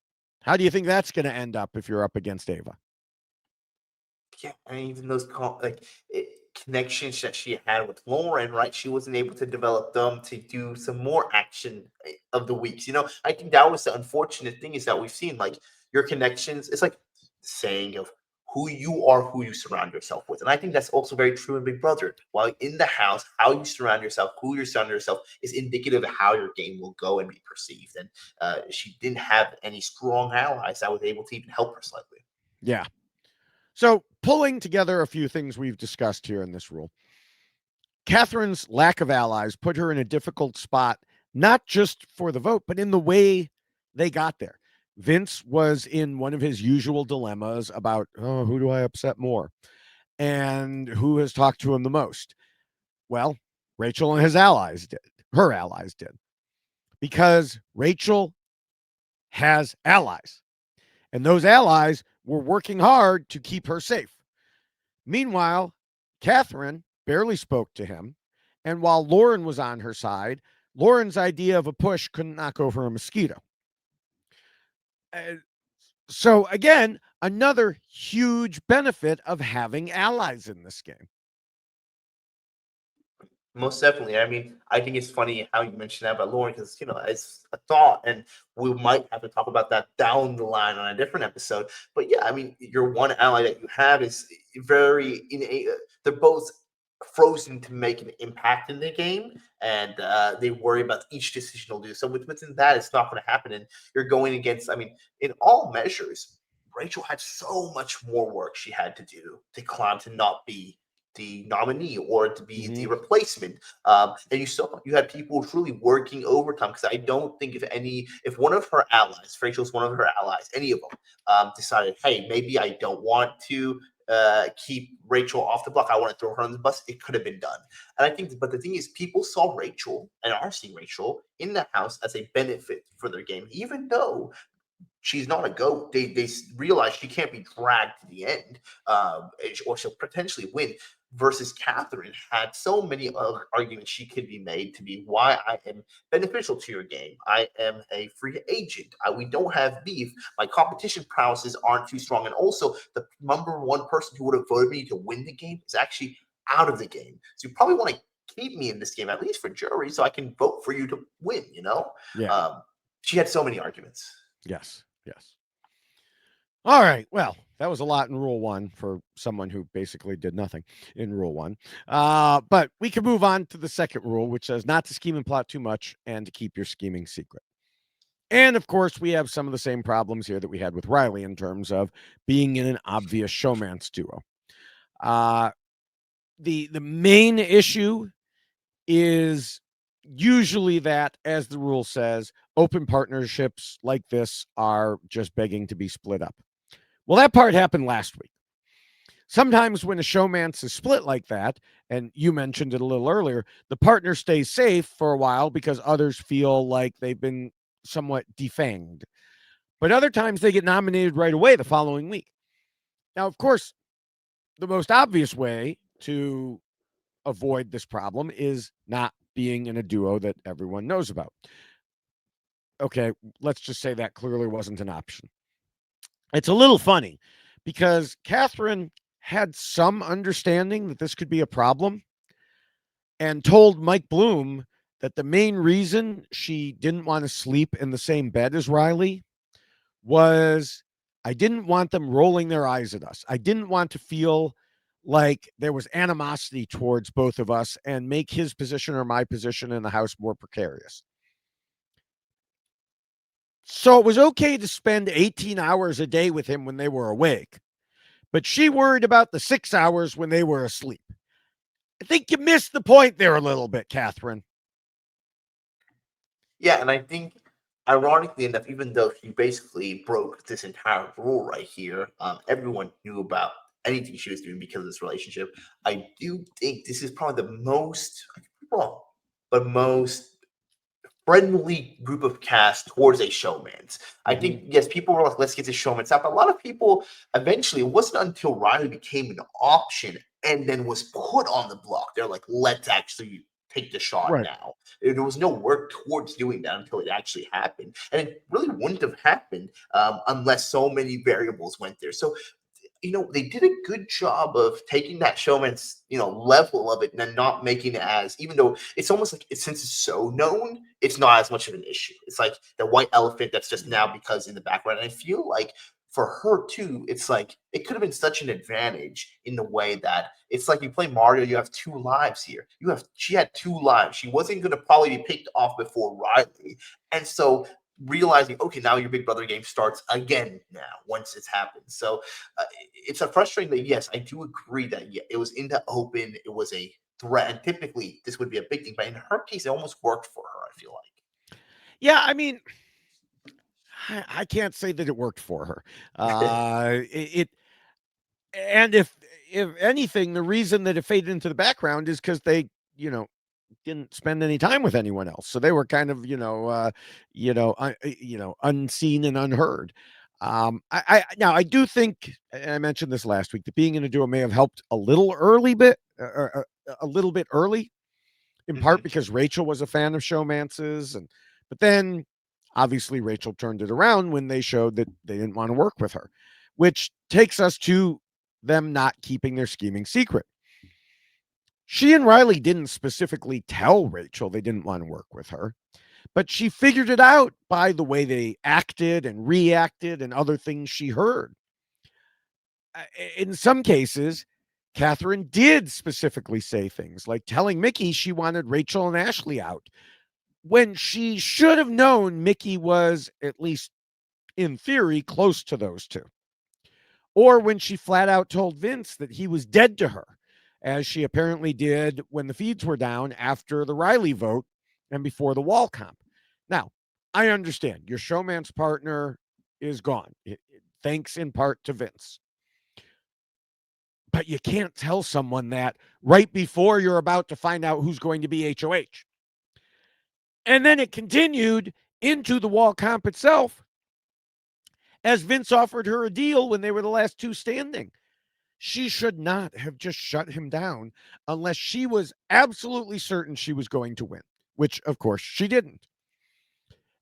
how do you think that's going to end up if you're up against Ava? Yeah, and even those connections that she had with Lauren, right? She wasn't able to develop them to do some more action of the weeks. I think that was the unfortunate thing is that we've seen like your connections. It's like saying of who you are, who you surround yourself with, and I think that's also very true in Big Brother. While in the house, how you surround yourself, who you surround yourself, is indicative of how your game will go and be perceived. And she didn't have any strong allies that was able to even help her slightly. Yeah. So, pulling together a few things we've discussed here in this rule, Catherine's lack of allies put her in a difficult spot, not just for the vote, but in the way they got there. Vince was in one of his usual dilemmas about, oh, who do I upset more? And who has talked to him the most? Well, Rachel and his allies did. Her allies did. Because Rachel has allies. And those allies were working hard to keep her safe. Meanwhile, Catherine barely spoke to him. And while Lauren was on her side, Lauren's idea of a push couldn't knock over a mosquito. Uh, so, again, another huge benefit of having allies in this game. Most definitely. I mean, I think it's funny how you mentioned that about Lauren because it's a thought, and we might have to talk about that down the line on a different episode. But yeah, I mean, your one ally that you have is very in a. They're both frozen to make an impact in the game, and they worry about each decision they'll do. So within that, it's not going to happen, and you're going against. I mean, in all measures, Rachel had so much more work she had to do to climb to not be the nominee or to be the Mm-hmm. replacement. And you had people truly working overtime because I don't think if one of her allies, Rachel's one of her allies, any of them, decided, hey, maybe I don't want to keep Rachel off the block. I want to throw her on the bus. It could have been done. And I think, but the thing is, people saw Rachel and are seeing Rachel in the house as a benefit for their game, even though she's not a goat. They realize she can't be dragged to the end, or she'll potentially win. Versus Catherine had so many other arguments she could be made to be why I am beneficial to your game. I am a free agent. We don't have beef. My competition prowesses aren't too strong, and also the number one person who would have voted me to win the game is actually out of the game. So you probably want to keep me in this game at least for jury, so I can vote for you to win. Yeah. Um, she had so many arguments. Yes. Yes. All right. Well, that was a lot in Rule 1 for someone who basically did nothing in Rule 1. But we can move on to the second rule, which says not to scheme and plot too much and to keep your scheming secret. And of course, we have some of the same problems here that we had with Rylie in terms of being in an obvious showmance duo. Uh, the main issue is usually that, as the rule says, open partnerships like this are just begging to be split up. Well, that part happened last week. Sometimes when a showmance is split like that, and you mentioned it a little earlier, the partner stays safe for a while because others feel like they've been somewhat defanged. But other times they get nominated right away the following week. Now, of course, the most obvious way to avoid this problem is not being in a duo that everyone knows about. Okay, let's just say that clearly wasn't an option. It's a little funny because Katherine had some understanding that this could be a problem and told Mike Bloom that the main reason she didn't want to sleep in the same bed as Rylie was I didn't want them rolling their eyes at us. I didn't want to feel like there was animosity towards both of us and make his position or my position in the house more precarious. So it was okay to spend 18 hours a day with him when they were awake, but she worried about the 6 hours when they were asleep. I think you missed the point there a little bit, Katherine. Yeah, and I think, ironically enough, even though she basically broke this entire rule right here, everyone knew about anything she was doing because of this relationship. I do think this is probably the most, I could be wrong, but most friendly group of cast towards a showmance. I think, yes, people were like, let's get the showmance out. But a lot of people, eventually, it wasn't until Rylie became an option and then was put on the block. They're like, let's actually take the shot Right. now. There was no work towards doing that until it actually happened. And it really wouldn't have happened unless so many variables went there. So they did a good job of taking that showman's, level of it and not making it as, even though it's almost like since it's so known, it's not as much of an issue. It's like the white elephant that's just now because in the background. And I feel like for her too, it's like it could have been such an advantage in the way that it's like you play Mario, you have two lives here. She had two lives. She wasn't going to probably be picked off before Rylie. And so realizing, okay, now your Big Brother game starts again now once it's happened. So it's a frustrating that, yes, I do agree that it was in the open, it was a threat, and typically this would be a big thing. But in her case, it almost worked for her. I feel Yeah, I mean, I can't say that it worked for her. It and if anything, the reason that it faded into the background is because they, didn't spend any time with anyone else, so they were kind of, unseen and unheard. I now I do think, and I mentioned this last week, that being in a duo may have helped a little bit early, in like. part because Rachel was a fan of showmances, but then obviously Rachel turned it around when they showed that they didn't want to work with her, which takes us to them not keeping their scheming secret. She and Rylie didn't specifically tell Rachel they didn't want to work with her, but she figured it out by the way they acted and reacted and other things she heard. In some cases, Katherine did specifically say things like telling Mickey she wanted Rachel and Ashley out when she should have known Mickey was, at least in theory, close to those two. Or when she flat out told Vince that he was dead to her, as she apparently did when the feeds were down after the Rylie vote and before the wall comp. Now, I understand your showman's partner is gone, thanks in part to Vince. But you can't tell someone that right before you're about to find out who's going to be HOH. And then it continued into the wall comp itself as Vince offered her a deal when they were the last two standing. She should not have just shut him down unless she was absolutely certain she was going to win, which, of course, she didn't.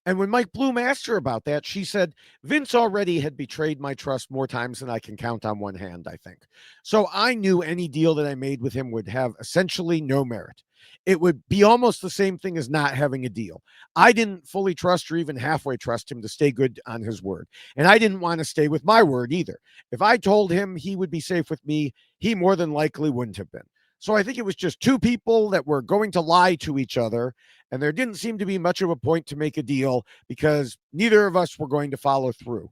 And when Mike Bloom asked her about that, she said, Vince already had betrayed my trust more times than I can count on one hand, I think. So I knew any deal that I made with him would have essentially no merit. It would be almost the same thing as not having a deal. I didn't fully trust or even halfway trust him to stay good on his word. And I didn't want to stay with my word either. If I told him he would be safe with me, he more than likely wouldn't have been. So I think it was just two people that were going to lie to each other, and there didn't seem to be much of a point to make a deal because neither of us were going to follow through.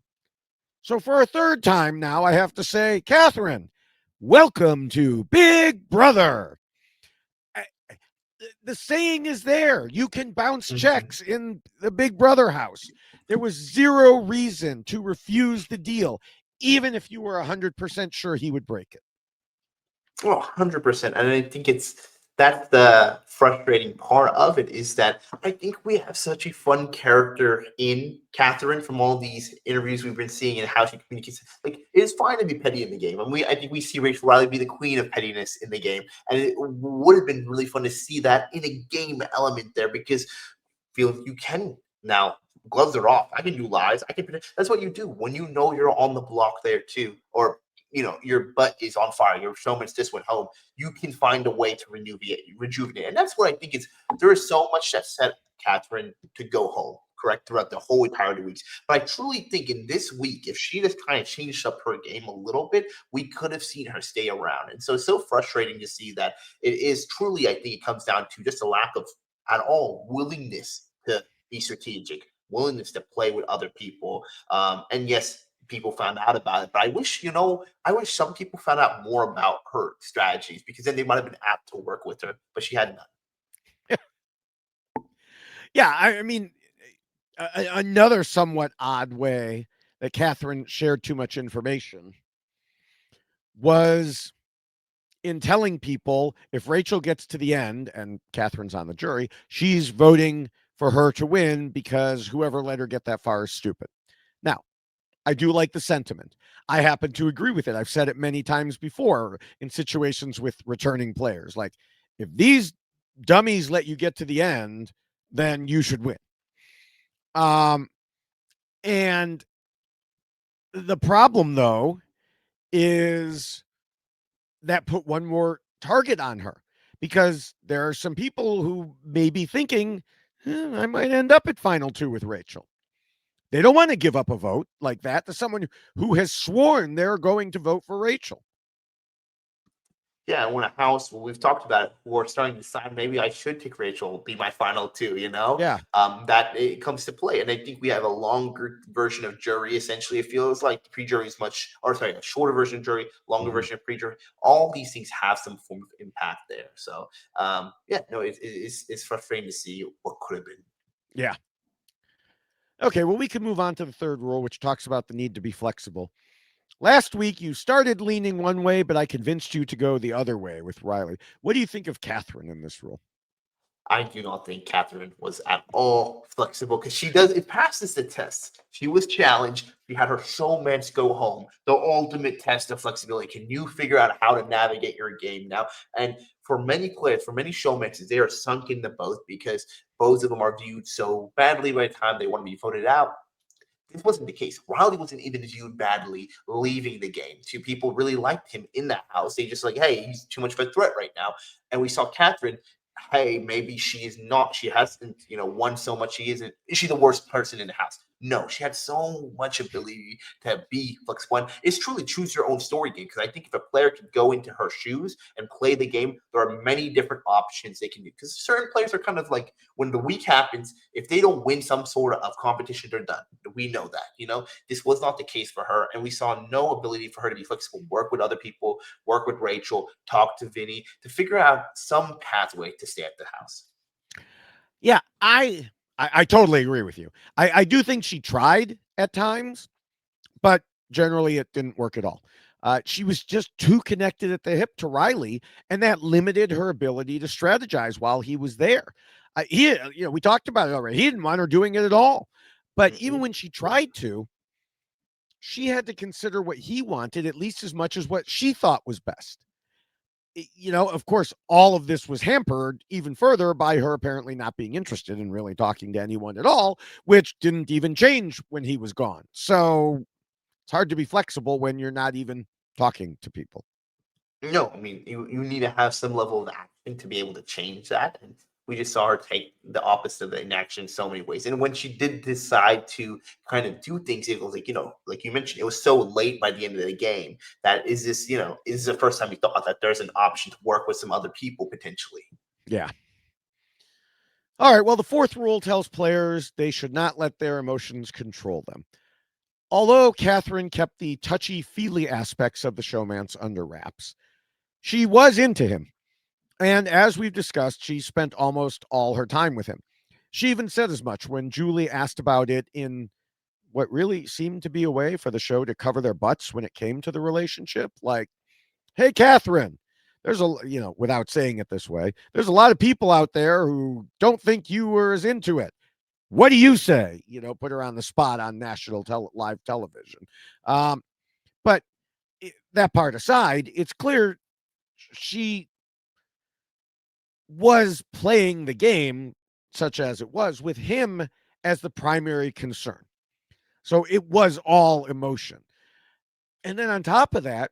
So for a third time now, I have to say, Katherine, welcome to Big Brother. The saying is there. You can bounce Mhm. checks in the Big Brother house. There was zero reason to refuse the deal, even if you were 100% sure he would break it. Well, 100%. And I think that's the frustrating part of it is that I think we have such a fun character in Catherine from all these interviews we've been seeing and how she communicates. Like, it is fine to be petty in the game. And I think we see Rachel Riley be the queen of pettiness in the game. And it would have been really fun to see that in a game element there because feel you can now. Gloves are off. I can do lies. I can. That's what you do when you know you're on the block there too, or your butt is on fire. Your showman's just went home. You can find a way to rejuvenate, and that's what I think is. There is so much that set Catherine to go home, correct, throughout the whole entire 2 weeks. But I truly think in this week, if she just kind of changed up her game a little bit, we could have seen her stay around. And so it's so frustrating to see that it is truly. I think it comes down to just a lack of at all willingness to be strategic, willingness to play with other people. And yes, people found out about it, but I wish some people found out more about her strategies because then they might have been apt to work with her, but she had none. Yeah, I mean, another somewhat odd way that Catherine shared too much information was in telling people if Rachel gets to the end and Catherine's on the jury, she's voting for her to win because whoever let her get that far is stupid. Now, I do like the sentiment. I happen to agree with it. I've said it many times before in situations with returning players. Like, if these dummies let you get to the end, then you should win. And the problem, though, is that put one more target on her because there are some people who may be thinking, I might end up at final two with Rachel. They don't want to give up a vote like that to someone who has sworn they're going to vote for Rachel. Yeah, I want a house. Well, we've talked about it. We're starting to decide maybe I should take Rachel, be my final two, Yeah. that it comes to play. And I think we have a longer version of jury. Essentially, it feels like pre-jury is a shorter version of jury, longer version of pre-jury. All these things have some form of impact there. So, yeah, no, it's frustrating to see what could have been. Yeah. Okay, well, we can move on to the third rule, which talks about the need to be flexible. Last week, you started leaning one way, but I convinced you to go the other way with Rylie. What do you think of Catherine in this rule? I do not think Catherine was at all flexible because it passes the test. She was challenged. She had her showmance go home, the ultimate test of flexibility. Can you figure out how to navigate your game now? And for many players, for many showmances, they are sunk in the both because both of them are viewed so badly by the time they want to be voted out. This wasn't the case. Rylie wasn't even viewed badly leaving the game. Two people really liked him in that house. They just like, hey, he's too much of a threat right now. And we saw Catherine. Hey, maybe she is not. She hasn't, won so much. She isn't. Is she the worst person in the house? No, she had so much ability to be flexible. And it's truly choose your own story game because I think if a player can go into her shoes and play the game, there are many different options they can do. Because certain players are kind of like when the week happens, if they don't win some sort of competition, they're done. We know that. This was not the case for her, and we saw no ability for her to be flexible, work with other people, work with Rachel, talk to Vinny to figure out some pathway to stay at the house. Yeah, I totally agree with you. I do think she tried at times, but generally it didn't work at all. She was just too connected at the hip to Rylie, and that limited her ability to strategize while he was there. We talked about it already. He didn't want her doing it at all. But even when she tried to, she had to consider what he wanted at least as much as what she thought was best. Of course, all of this was hampered even further by her apparently not being interested in really talking to anyone at all, which didn't even change when he was gone. So it's hard to be flexible when you're not even talking to people. No, I mean you need to have some level of action to be able to change that. And we just saw her take the opposite of the inaction in so many ways. And when she did decide to kind of do things, it was like, like you mentioned, it was so late by the end of the game that is the first time you thought that there's an option to work with some other people potentially. Yeah. All right. Well, the fourth rule tells players they should not let their emotions control them. Although Catherine kept the touchy feely aspects of the showmance under wraps, she was into him. And as we've discussed, she spent almost all her time with him. She even said as much when Julie asked about it in what really seemed to be a way for the show to cover their butts when it came to the relationship. Like, hey, Catherine, there's a, without saying it this way, there's a lot of people out there who don't think you were as into it. What do you say? Put her on the spot on national live television. But that part aside, it's clear she was playing the game, such as it was, with him as the primary concern. So it was all emotion. And then on top of that,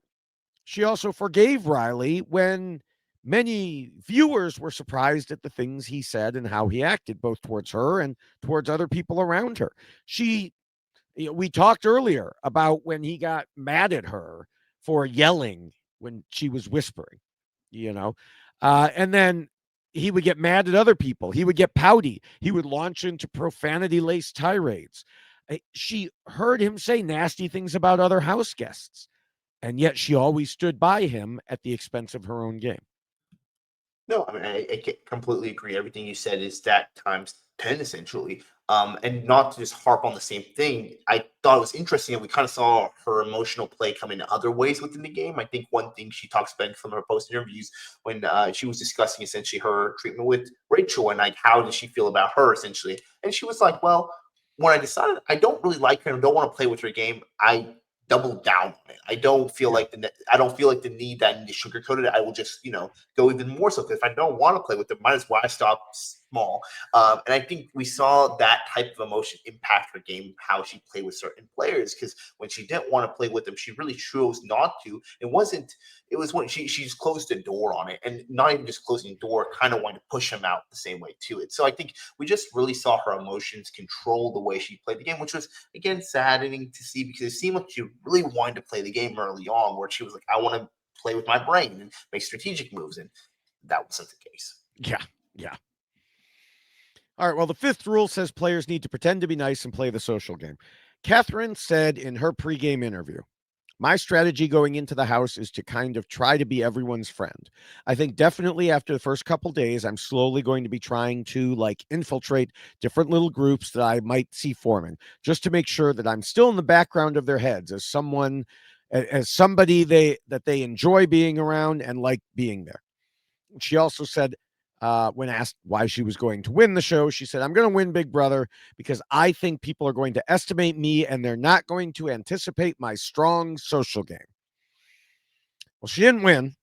she also forgave Rylie when many viewers were surprised at the things he said and how he acted, both towards her and towards other people around her. We talked earlier about when he got mad at her for yelling when she was whispering, and then he would get mad at other people. He would get pouty. He would launch into profanity laced tirades. She heard him say nasty things about other house guests, and yet she always stood by him at the expense of her own game. No, I mean, I completely agree. Everything you said is that times 10, essentially. And not to just harp on the same thing, I thought it was interesting that we kind of saw her emotional play come in other ways within the game. I think one thing she talks about from her post interviews when she was discussing essentially her treatment with Rachel and like how did she feel about her essentially, and she was like, "Well, when I decided I don't really like her and don't want to play with her game, I double down on it. I don't feel Yeah. like I don't feel like the need that I need to sugarcoat it. I will just go even more so. Because if I don't want to play with them, might as well I stop small. And I think we saw that type of emotion impact her game, how she played with certain players. Because when she didn't want to play with them, she really chose not to. It wasn't. It was when she just closed the door on it, and not even just closing the door, kind of wanted to push him out the same way to it. So I think we just really saw her emotions control the way she played the game, which was again saddening to see because it seemed like she really wanted to play the game early on, where she was like, "I want to play with my brain and make strategic moves," and that wasn't the case. Yeah. Yeah. All right. Well, the fifth rule says players need to pretend to be nice and play the social game. Katherine said in her pregame interview, my strategy going into the house is to kind of try to be everyone's friend. I think definitely after the first couple days, I'm slowly going to be trying to like infiltrate different little groups that I might see forming, just to make sure that I'm still in the background of their heads as somebody they enjoy being around and like being there. She also said, when asked why she was going to win the show, she said, I'm going to win Big Brother because I think people are going to estimate me and they're not going to anticipate my strong social game. Well, she didn't win,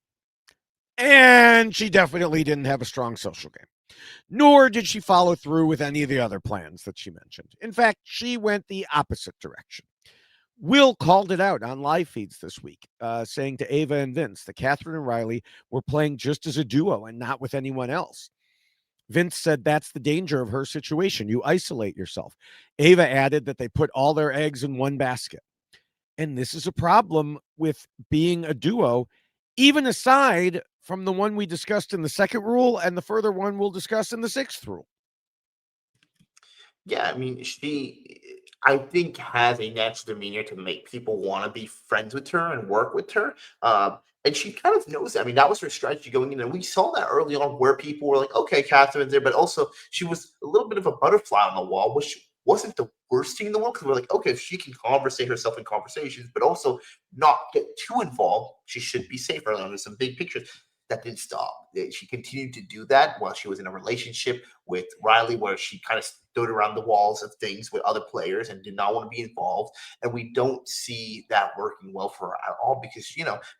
and she definitely didn't have a strong social game, nor did she follow through with any of the other plans that she mentioned. In fact, she went the opposite direction. Will called it out on live feeds this week, saying to Ava and Vince that Katherine and Rylie were playing just as a duo and not with anyone else. Vince said that's the danger of her situation. You isolate yourself. Ava added that they put all their eggs in one basket. And this is a problem with being a duo, even aside from the one we discussed in the second rule and the further one we'll discuss in the sixth rule. Yeah, I mean, I think, has a natural demeanor to make people want to be friends with her and work with her. And she kind of knows that. I mean, that was her strategy going in. And we saw that early on where people were like, okay, Catherine's there. But also, she was a little bit of a butterfly on the wall, which wasn't the worst thing in the world because we're like, okay, if she can conversate herself in conversations, but also not get too involved, she should be safe early on. There's some big pictures. That didn't stop. She continued to do that while she was in a relationship with Rylie, where she kind of stood around the walls of things with other players and did not want to be involved. And we don't see that working well for her at all because,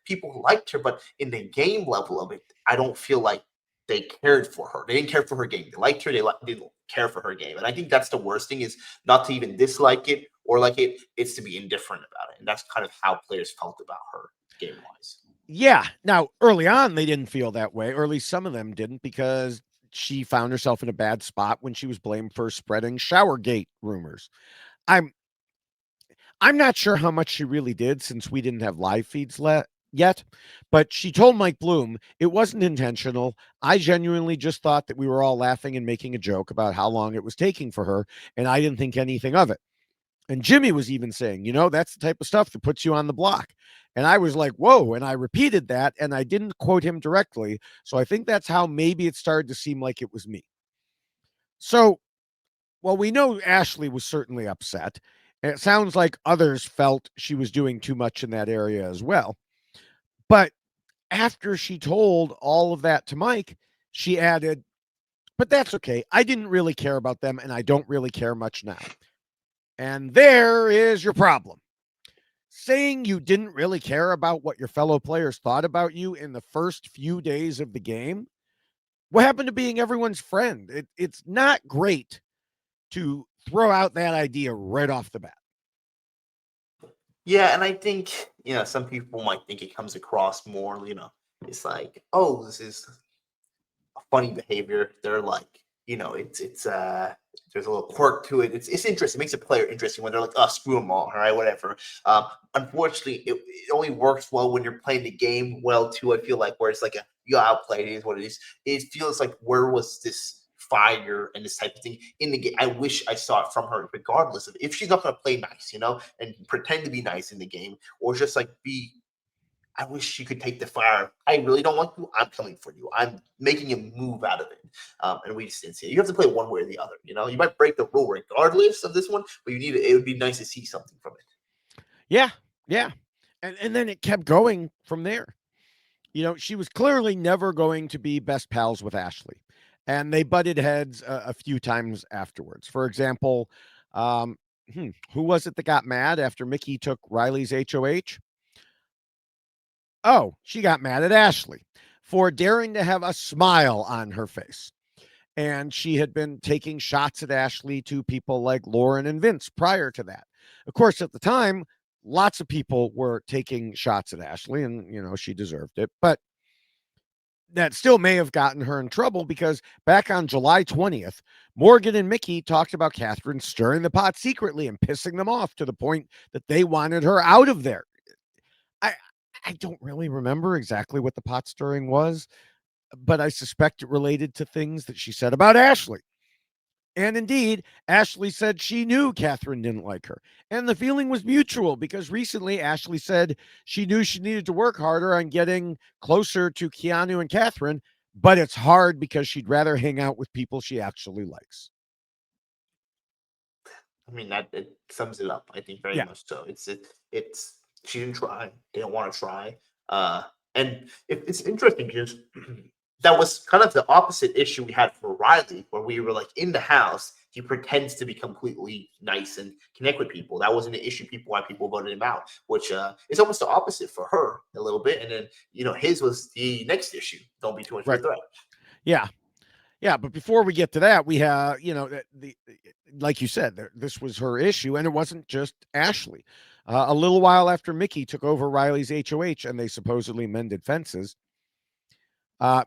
people liked her, but in the game level of it, I don't feel like they cared for her. They didn't care for her game. They liked her. They didn't care for her game. And I think that's the worst thing is not to even dislike it or like it. It's to be indifferent about it. And that's kind of how players felt about her game wise. Yeah. Now, early on, they didn't feel that way, or at least some of them didn't, because she found herself in a bad spot when she was blamed for spreading showergate rumors. I'm I'm not sure how much she really did since we didn't have live feeds yet, but she told Mike Bloom it wasn't intentional. I genuinely just thought that we were all laughing and making a joke about how long it was taking for her, and I didn't think anything of it. And Jimmy was even saying, that's the type of stuff that puts you on the block. And I was like, whoa. And I repeated that, and I didn't quote him directly. So I think that's how maybe it started to seem like it was me. So, well, we know Ashley was certainly upset. And it sounds like others felt she was doing too much in that area as well. But After she told all of that to Mike, she added, but that's okay. I didn't really care about them, and I don't really care much now. And there is your problem. Saying you didn't really care about what your fellow players thought about you in the first few days of the game. What happened to being everyone's friend? It's not great to throw out that idea right off the bat. Yeah, and I think, some people might think it comes across more, it's like, oh, this is a funny behavior. They're like, it's there's a little quirk to it. It's interesting. It makes a player interesting when they're like, oh, screw them all right, whatever. Unfortunately, it only works well when you're playing the game well too. I feel like where it's like you outplayed, it is what it is. It feels like, where was this fire and this type of thing in the game? I wish I saw it from her, regardless of if she's not going to play nice, and pretend to be nice in the game, or just like be. I wish you could take the fire. I really don't want you. I'm coming for you. I'm making a move out of it. And we just didn't see it. You have to play one way or the other. You might break the rule regardless of this one, but you need it. It would be nice to see something from it. Yeah, yeah. And then it kept going from there. She was clearly never going to be best pals with Ashley. And they butted heads a few times afterwards. For example, um, who was it that got mad after Mickey took Riley's HOH? Oh, she got mad at Ashley for daring to have a smile on her face. And she had been taking shots at Ashley to people like Lauren and Vince prior to that. Of course, at the time, lots of people were taking shots at Ashley, and, she deserved it. But that still may have gotten her in trouble because back on July 20th, Morgan and Mickey talked about Katherine stirring the pot secretly and pissing them off to the point that they wanted her out of there. I I don't really remember exactly what the pot stirring was, but I suspect it related to things that she said about Ashley. And indeed, Ashley said she knew Katherine didn't like her. And the feeling was mutual because recently Ashley said she knew she needed to work harder on getting closer to Keanu and Katherine, but it's hard because she'd rather hang out with people she actually likes. I mean, that it sums it up. I think very Yeah, much so. It's she didn't try, didn't want to try, uh, and it's interesting because that was kind of the opposite issue we had for Rylie, where we were like in the house, he pretends to be completely nice and connect with people. That wasn't an issue. Why people voted him out, which is almost the opposite for her a little bit. And then his was the next issue. Don't be too much of a right. threat. Yeah. Yeah, but before we get to that, we have, the like you said, this was her issue, and it wasn't just Ashley. A little while after Mickey took over Riley's HOH and they supposedly mended fences,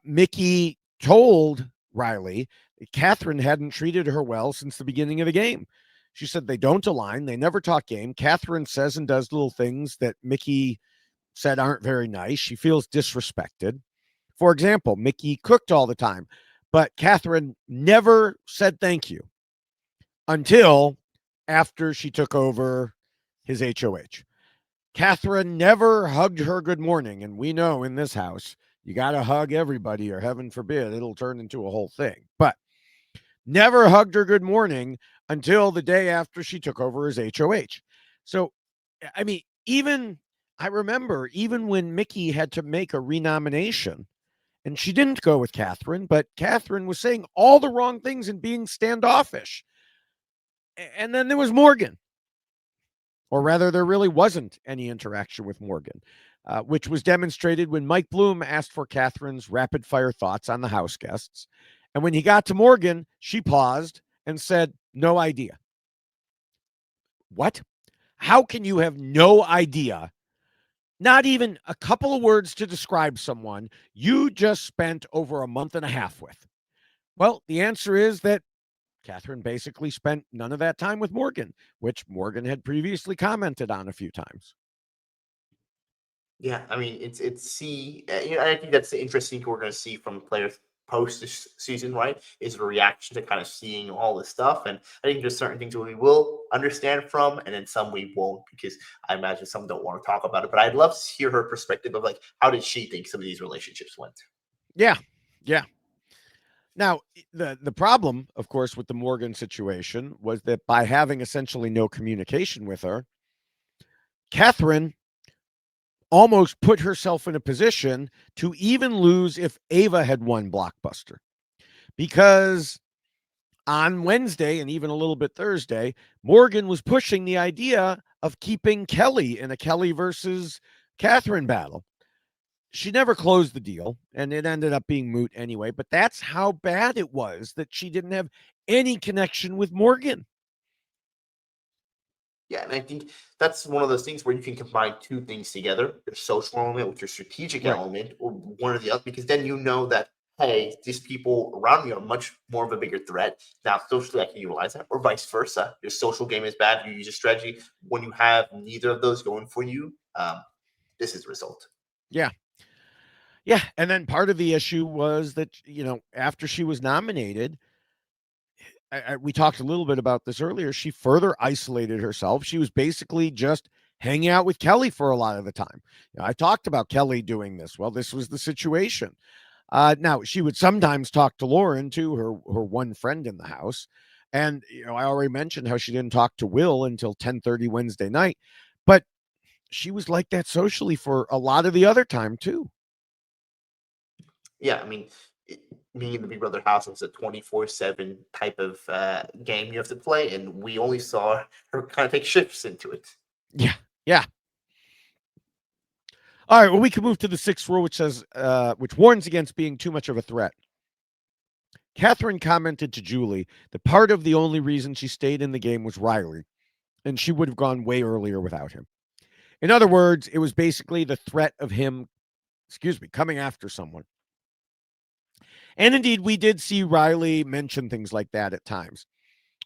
Mickey told Rylie that Katherine hadn't treated her well since the beginning of the game. She said they don't align, they never talk game. Katherine says and does little things that Mickey said aren't very nice. She feels disrespected. For example, Mickey cooked all the time, but Katherine never said thank you until after she took over his HOH. Katherine never hugged her good morning. And we know in this house, you got to hug everybody, or heaven forbid, it'll turn into a whole thing. But never hugged her good morning until the day after she took over his HOH. So, I mean, I remember even when Mickey had to make a renomination, and she didn't go with Katherine, but Katherine was saying all the wrong things and being standoffish. And then there was Morgan, or rather, there really wasn't any interaction with Morgan, which was demonstrated when Mike Bloom asked for Katherine's rapid fire thoughts on the house guests. And when he got to Morgan, she paused and said, "No idea." What? How can you have no idea? Not even a couple of words to describe someone you just spent over a month and a half with. Well, the answer is that Katherine basically spent none of that time with Morgan, which Morgan had previously commented on a few times. Yeah, I mean, I think that's the interesting thing we're going to see from players post this season, right? Is the reaction to kind of seeing all this stuff, and I think there's certain things we will understand from, and then some we won't, because I imagine some don't want to talk about it. But I'd love to hear her perspective of like how did she think some of these relationships went. Yeah. Yeah. Now, the problem, of course, with the Morgan situation was that by having essentially no communication with her, Katherine almost put herself in a position to even lose if Ava had won Blockbuster. Because on Wednesday and even a little bit Thursday, Morgan was pushing the idea of keeping Kelly in a Kelly versus Katherine battle. She never closed the deal, and it ended up being moot anyway. But that's how bad it was that she didn't have any connection with Morgan. Yeah, and I think that's one of those things where you can combine two things together: your social element with your strategic Right. element, or one or the other, because then you know that, hey, these people around me are much more of a bigger threat. Now, socially, I can utilize that, or vice versa. Your social game is bad. You use a strategy. When you have neither of those going for you, this is the result. Yeah. Yeah. And then part of the issue was that, after she was nominated, we talked a little bit about this earlier. She further isolated herself. She was basically just hanging out with Kelly for a lot of the time. I talked about Kelly doing this. Well, this was the situation. Now she would sometimes talk to Lauren too, her one friend in the house, and I already mentioned how she didn't talk to Will until 10:30 Wednesday night, but she was like that socially for a lot of the other time too. Yeah, I mean, being in the Big Brother house was a 24/7 type of game you have to play, and we only saw her kind of take shifts into it. Yeah, yeah. All right, well, we can move to the sixth rule, which says, which warns against being too much of a threat. Katherine commented to Julie that part of the only reason she stayed in the game was Rylie, and she would have gone way earlier without him. In other words, it was basically the threat of him, coming after someone. And indeed, we did see Rylie mention things like that at times.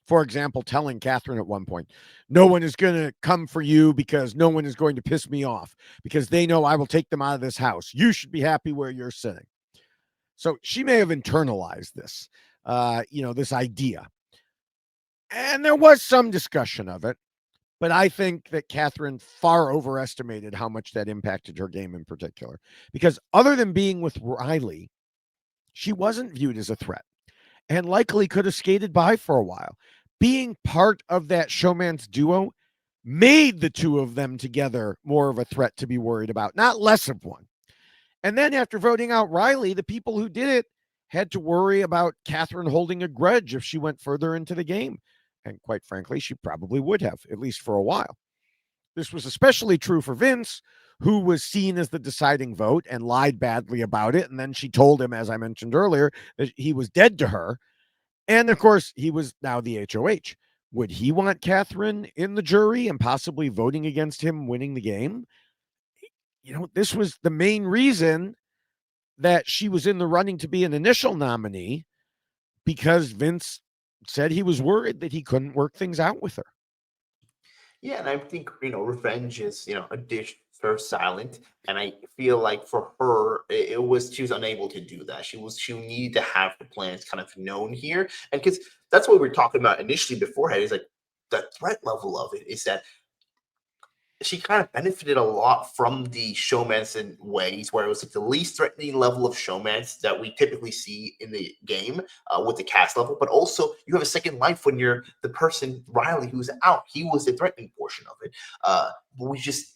For example, telling Katherine at one point, no one is going to come for you because no one is going to piss me off because they know I will take them out of this house. You should be happy where you're sitting. So she may have internalized this, this idea. And there was some discussion of it, but I think that Katherine far overestimated how much that impacted her game in particular. Because other than being with Rylie, she wasn't viewed as a threat and likely could have skated by for a while. Being part of that showmance duo made the two of them together more of a threat to be worried about, not less of one. And then after voting out Rylie, the people who did it had to worry about Katherine holding a grudge if she went further into the game. And quite frankly, she probably would have, at least for a while. This was especially true for Vince, who was seen as the deciding vote and lied badly about it. And then she told him, as I mentioned earlier, that he was dead to her. And of course, he was now the HOH. Would he want Katherine in the jury and possibly voting against him winning the game? This was the main reason that she was in the running to be an initial nominee because Vince said he was worried that he couldn't work things out with her. Yeah, and I think revenge is a dish served silent, and I feel like for her, it was she was unable to do that. She needed to have the plans kind of known here, and because that's what we were talking about initially beforehand is like the threat level of it is that she kind of benefited a lot from the showmance in ways where it was like the least threatening level of showmance that we typically see in the game with the cast level. But also, you have a second life when you're the person Rylie who's out. He was the threatening portion of it. But we just,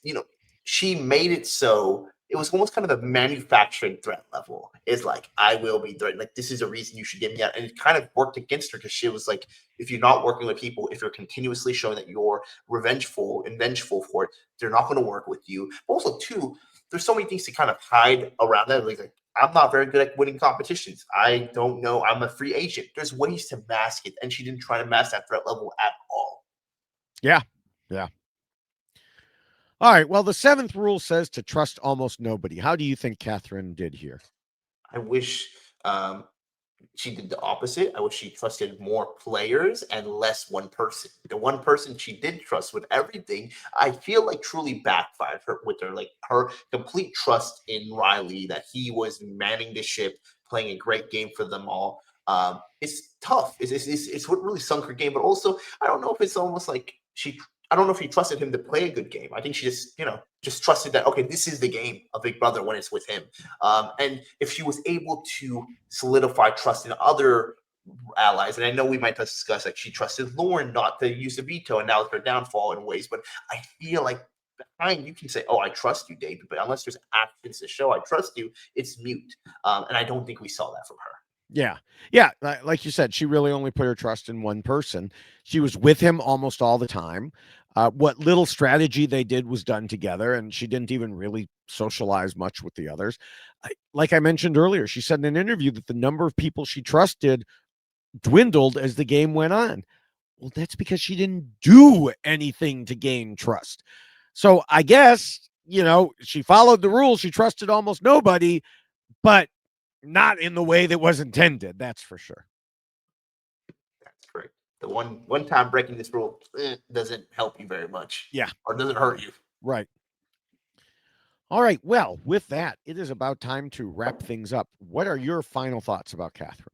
she made it so it was almost kind of the manufacturing threat level. Is like I will be threatened. Like this is a reason you should get me out, and it kind of worked against her because she was like, if you're not working with people, if you're continuously showing that you're revengeful and vengeful for it, they're not going to work with you. But also, too, there's so many things to kind of hide around that. Like, I'm not very good at winning competitions. I don't know. I'm a free agent. There's ways to mask it, and she didn't try to mask that threat level at all. Yeah. Yeah. All right. Well, the seventh rule says to trust almost nobody. How do you think Katherine did here? I wish she did the opposite. I wish she trusted more players and less one person. The one person she did trust with everything, I feel like truly backfired her with her. Like her complete trust in Rylie that he was manning the ship, playing a great game for them all. It's tough. It's what really sunk her game. But also, I don't know if it's almost like she. I don't know if he trusted him to play a good game. I think she just trusted that okay, this is the game of Big Brother when it's with him. And if she was able to solidify trust in other allies, and I know we might discuss like she trusted Lauren not to use the veto, and now it's her downfall in ways. But I feel like behind, you can say, "Oh, I trust you, David," but unless there's actions to show I trust you, it's mute. And I don't think we saw that from her. Yeah. Yeah. Like you said, she really only put her trust in one person. She was with him almost all the time. What little strategy they did was done together, and she didn't even really socialize much with the others. Like I mentioned earlier, she said in an interview that the number of people she trusted dwindled as the game went on. Well, that's because she didn't do anything to gain trust. So I guess, she followed the rules. She trusted almost nobody, but not in the way that was intended. That's for sure. That's correct. The one time breaking this rule doesn't help you very much. Yeah. Or doesn't hurt you. Right. All right. Well, with that, it is about time to wrap things up. What are your final thoughts about Katherine?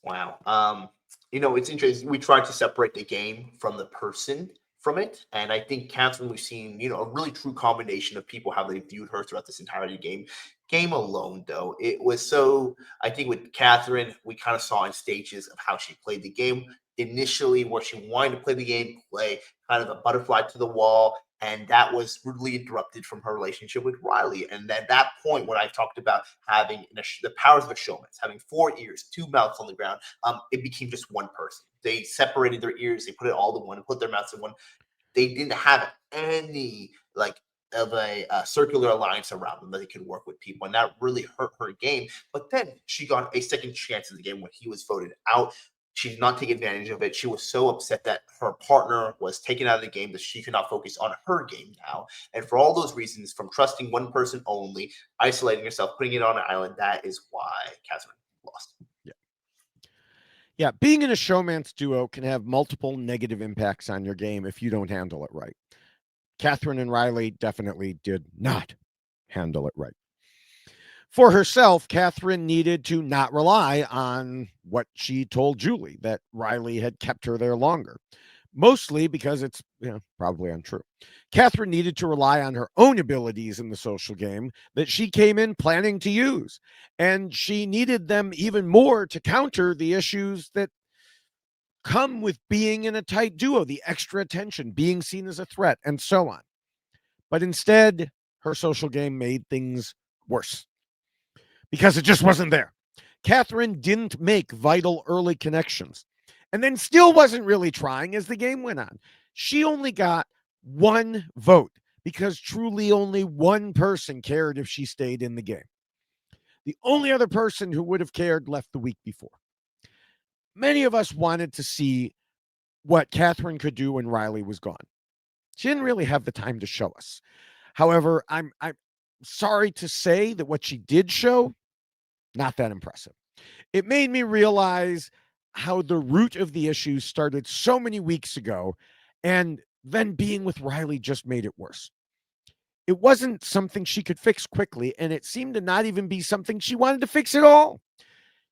Wow. It's interesting. We tried to separate the game from the person from it. And I think Katherine, we've seen, a really true combination of people, how they viewed her throughout this entire game. Game alone, though, it was so, I think with Katherine, we kind of saw in stages of how she played the game. Initially, where she wanted to play the game, play kind of a butterfly to the wall, and that was rudely interrupted from her relationship with Rylie. And at that point, when I talked about having the powers of a showman, having 4 ears, 2 mouths on the ground, it became just one person. They separated their ears, they put it all in one, and put their mouths in one. They didn't have any of a circular alliance around them that they could work with people, and that really hurt her game. But then she got a second chance in the game when he was voted out. She did not take advantage of it. She was so upset that her partner was taken out of the game that she could not focus on her game now. And for all those reasons, from trusting one person only, isolating herself, putting it on an island, that is why Katherine lost. Yeah. Yeah. Being in a showmance duo can have multiple negative impacts on your game if you don't handle it right. Katherine and Rylie definitely did not handle it right. For herself, Katherine needed to not rely on what she told Julie, that Rylie had kept her there longer, mostly because it's probably untrue. Katherine needed to rely on her own abilities in the social game that she came in planning to use, and she needed them even more to counter the issues that come with being in a tight duo, the extra attention, being seen as a threat, and so on. But instead, her social game made things worse because it just wasn't there. Katherine didn't make vital early connections and then still wasn't really trying as the game went on. She only got one vote because truly only one person cared if she stayed in the game. The only other person who would have cared left the week before. Many of us wanted to see what Katherine could do when Rylie was gone. She didn't really have the time to show us. However, I'm sorry to say that what she did show, not that impressive. It made me realize how the root of the issue started so many weeks ago, and then being with Rylie just made it worse. It wasn't something she could fix quickly, and it seemed to not even be something she wanted to fix at all.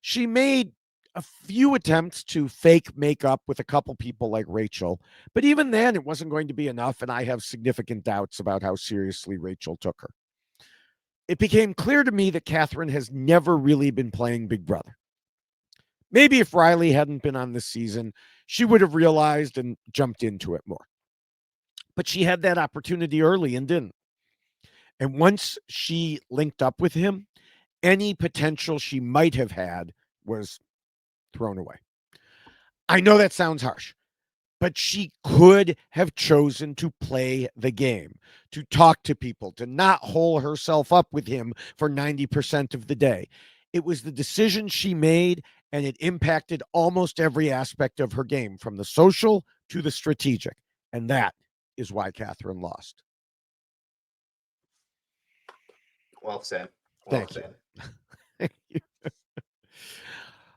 She made a few attempts to fake makeup with a couple people like Rachel, but even then it wasn't going to be enough, and I have significant doubts about how seriously Rachel took her. It became clear to me that Katherine has never really been playing Big Brother. Maybe if Rylie hadn't been on this season, she would have realized and jumped into it more. But she had that opportunity early and didn't. And once she linked up with him, any potential she might have had was thrown away. I know that sounds harsh, but she could have chosen to play the game, to talk to people, to not hole herself up with him for 90% of the day. It was the decision she made, and it impacted almost every aspect of her game, from the social to the strategic. And that is why Katherine lost. Well said. Well Thank you. said. Thank you.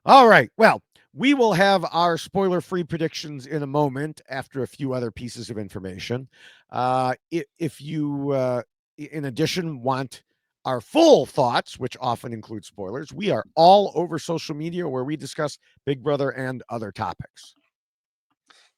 All right. Well, we will have our spoiler-free predictions in a moment after a few other pieces of information. If you, in addition, want our full thoughts, which often include spoilers, we are all over social media where we discuss Big Brother and other topics.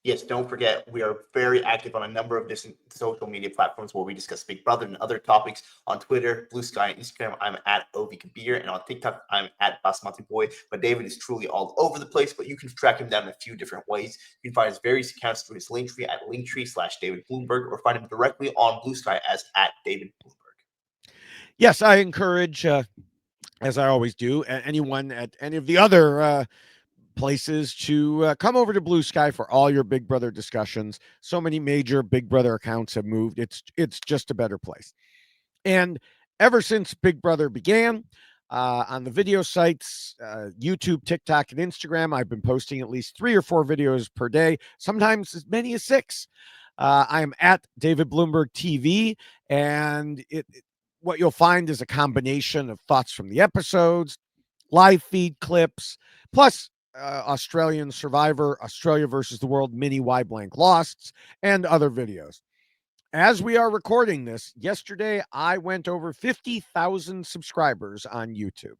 Yes, don't forget, we are very active on a number of different social media platforms where we discuss Big Brother and other topics. On Twitter, Blue Sky, and Instagram, I'm at Ovi Kabir, and on TikTok, I'm at Basmati Boy. But David is truly all over the place, but you can track him down in a few different ways. You can find his various accounts through his Linktree at Linktree/David Bloomberg, or find him directly on Blue Sky as at David Bloomberg. Yes, I encourage, as I always do, anyone at any of the other places to come over to Blue Sky for all your Big Brother discussions. So many major Big Brother accounts have moved. It's just a better place. And ever since Big Brother began, on the video sites, YouTube, TikTok, and Instagram, I've been posting at least 3 or 4 videos per day, sometimes as many as 6. I'm at David Bloomberg TV, and what you'll find is a combination of thoughts from the episodes, live feed clips, plus Australian Survivor, Australia versus the World mini Why Blank Losts, and other videos. As we are recording this, yesterday I went over 50,000 subscribers on YouTube.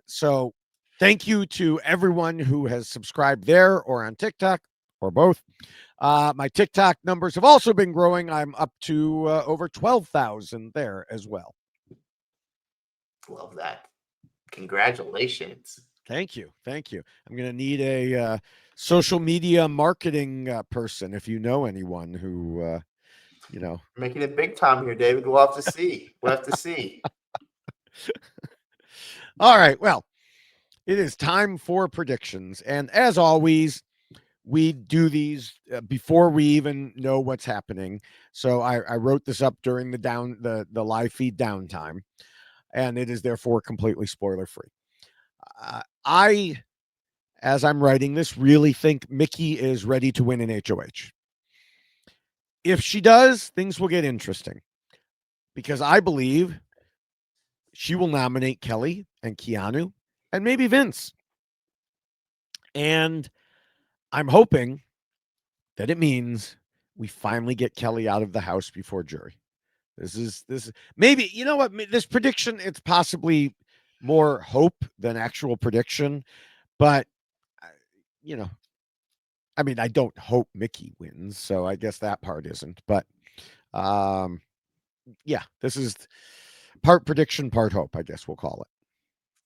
So thank you to everyone who has subscribed there or on TikTok or both. My TikTok numbers have also been growing. I'm up to over 12,000 there as well. Love that. Congratulations. Thank you. Thank you. I'm going to need a social media marketing person if you know anyone who, Making it big time here, David. We'll have to see. We'll have to see. All right. Well, it is time for predictions. And as always, we do these before we even know what's happening. So I wrote this up during the live feed downtime, and it is therefore completely spoiler free. I, as I'm writing this, really think Mickey is ready to win an HOH. If she does, things will get interesting because I believe she will nominate Kelly and Keanu and maybe Vince. And I'm hoping that it means we finally get Kelly out of the house before jury. This is maybe, you know what, this prediction, it's possibly more hope than actual prediction, but you know, I mean, I don't hope Mickey wins, so I guess that part isn't. But yeah, this is part prediction, part hope, I guess we'll call it.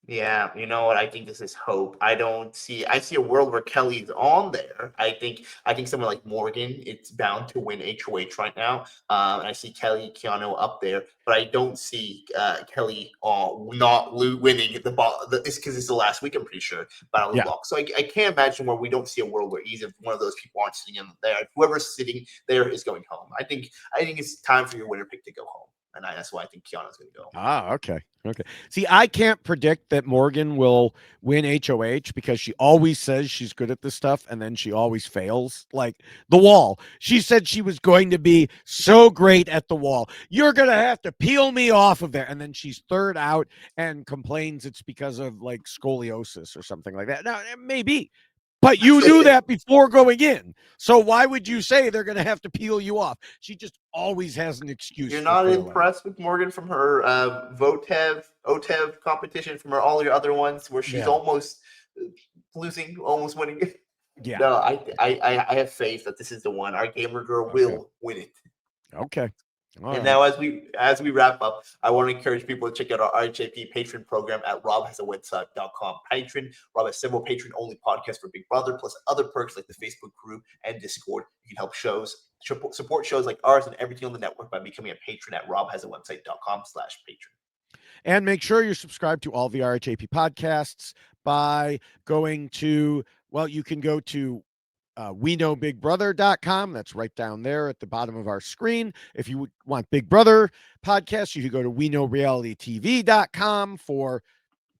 Yeah, you know what? I think this is hope. I see a world where Kelly's on there. I think someone like Morgan, it's bound to win HOH right now. And I see Kelly, Keanu up there, but I don't see Kelly not winning the ball. It's because it's the last week, I'm pretty sure, by a little Yeah. block. So I can't imagine where we don't see a world where either one of those people aren't sitting in there. Whoever's sitting there is going home. I think it's time for your winner pick to go home. And that's why I think Keanu's going to go. Okay. Okay. See, I can't predict that Morgan will win HOH because she always says she's good at this stuff and then she always fails. Like the wall. She said she was going to be so great at the wall. You're going to have to peel me off of there. And then she's third out and complains it's because of like scoliosis or something like that. Now, it may be. But you knew that before going in. So why would you say they're going to have to peel you off? She just always has an excuse. You're for not failing. impressed with Morgan from her OTEV competition, from her all your other ones where she's almost losing, almost winning. Yeah. No, I have faith that this is the one. Our gamer girl will win it. Okay. Now, as we wrap up, I want to encourage people to check out our RHAP patron program at robhasawebsite.com. Patron. Rob has several patron-only podcasts for Big Brother, plus other perks like the Facebook group and Discord. You can help support shows like ours and everything on the network by becoming a patron at robhasawebsite.com/patron. And make sure you're subscribed to all the RHAP podcasts by going to, well, you can go to WeKnowBigBrother.com. That's right down there at the bottom of our screen. If you want Big Brother podcasts, you can go to WeKnowRealityTV.com for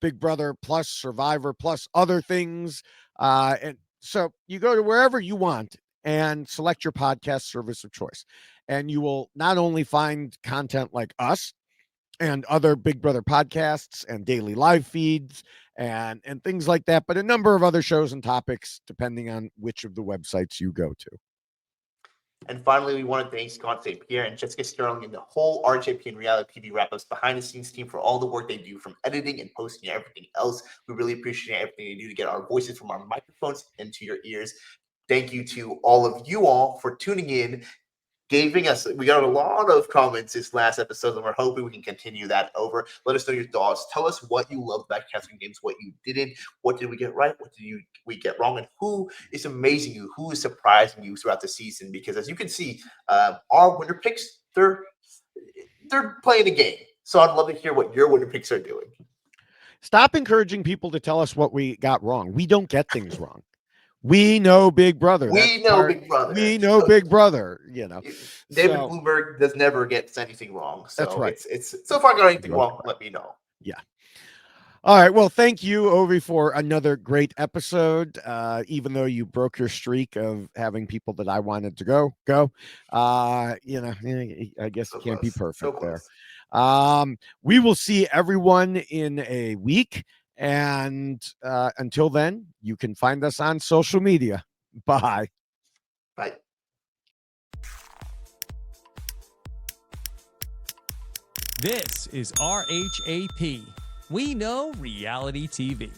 Big Brother plus Survivor plus other things. And so you go to wherever you want and select your podcast service of choice. And you will not only find content like us and other Big Brother podcasts and daily live feeds and things like that, but a number of other shows and topics depending on which of the websites you go to. And finally, we want to thank Scott St. Pierre and Jessica Sterling and the whole RJP and Reality TV Wrap-Ups behind the scenes team for all the work they do, from editing and posting and everything else. We really appreciate everything they do to get our voices from our microphones into your ears. thank you to all of you all for tuning in. We got a lot of comments this last episode, and we're hoping we can continue that over. Let us know your thoughts. Tell us what you loved about Catherine Games, what you didn't, what did we get right, what did we get wrong, and who is amazing you, who is surprising you throughout the season. Because as you can see, our winner picks, they're playing a game. So I'd love to hear what your winner picks are doing. Stop encouraging people to tell us what we got wrong. We don't get things wrong. We know Big Brother. We know Big Brother. We know Big Brother. David Bloomberg does never get anything wrong. So that's right. It's so far got anything wrong, let me know. Yeah. All right. Well, thank you, Ovi, for another great episode. Even though you broke your streak of having people that I wanted to go. I guess So you can't close. be perfect So there. We will see everyone in a week. And until then, you can find us on social media. Bye. Bye. This is RHAP. We know reality TV.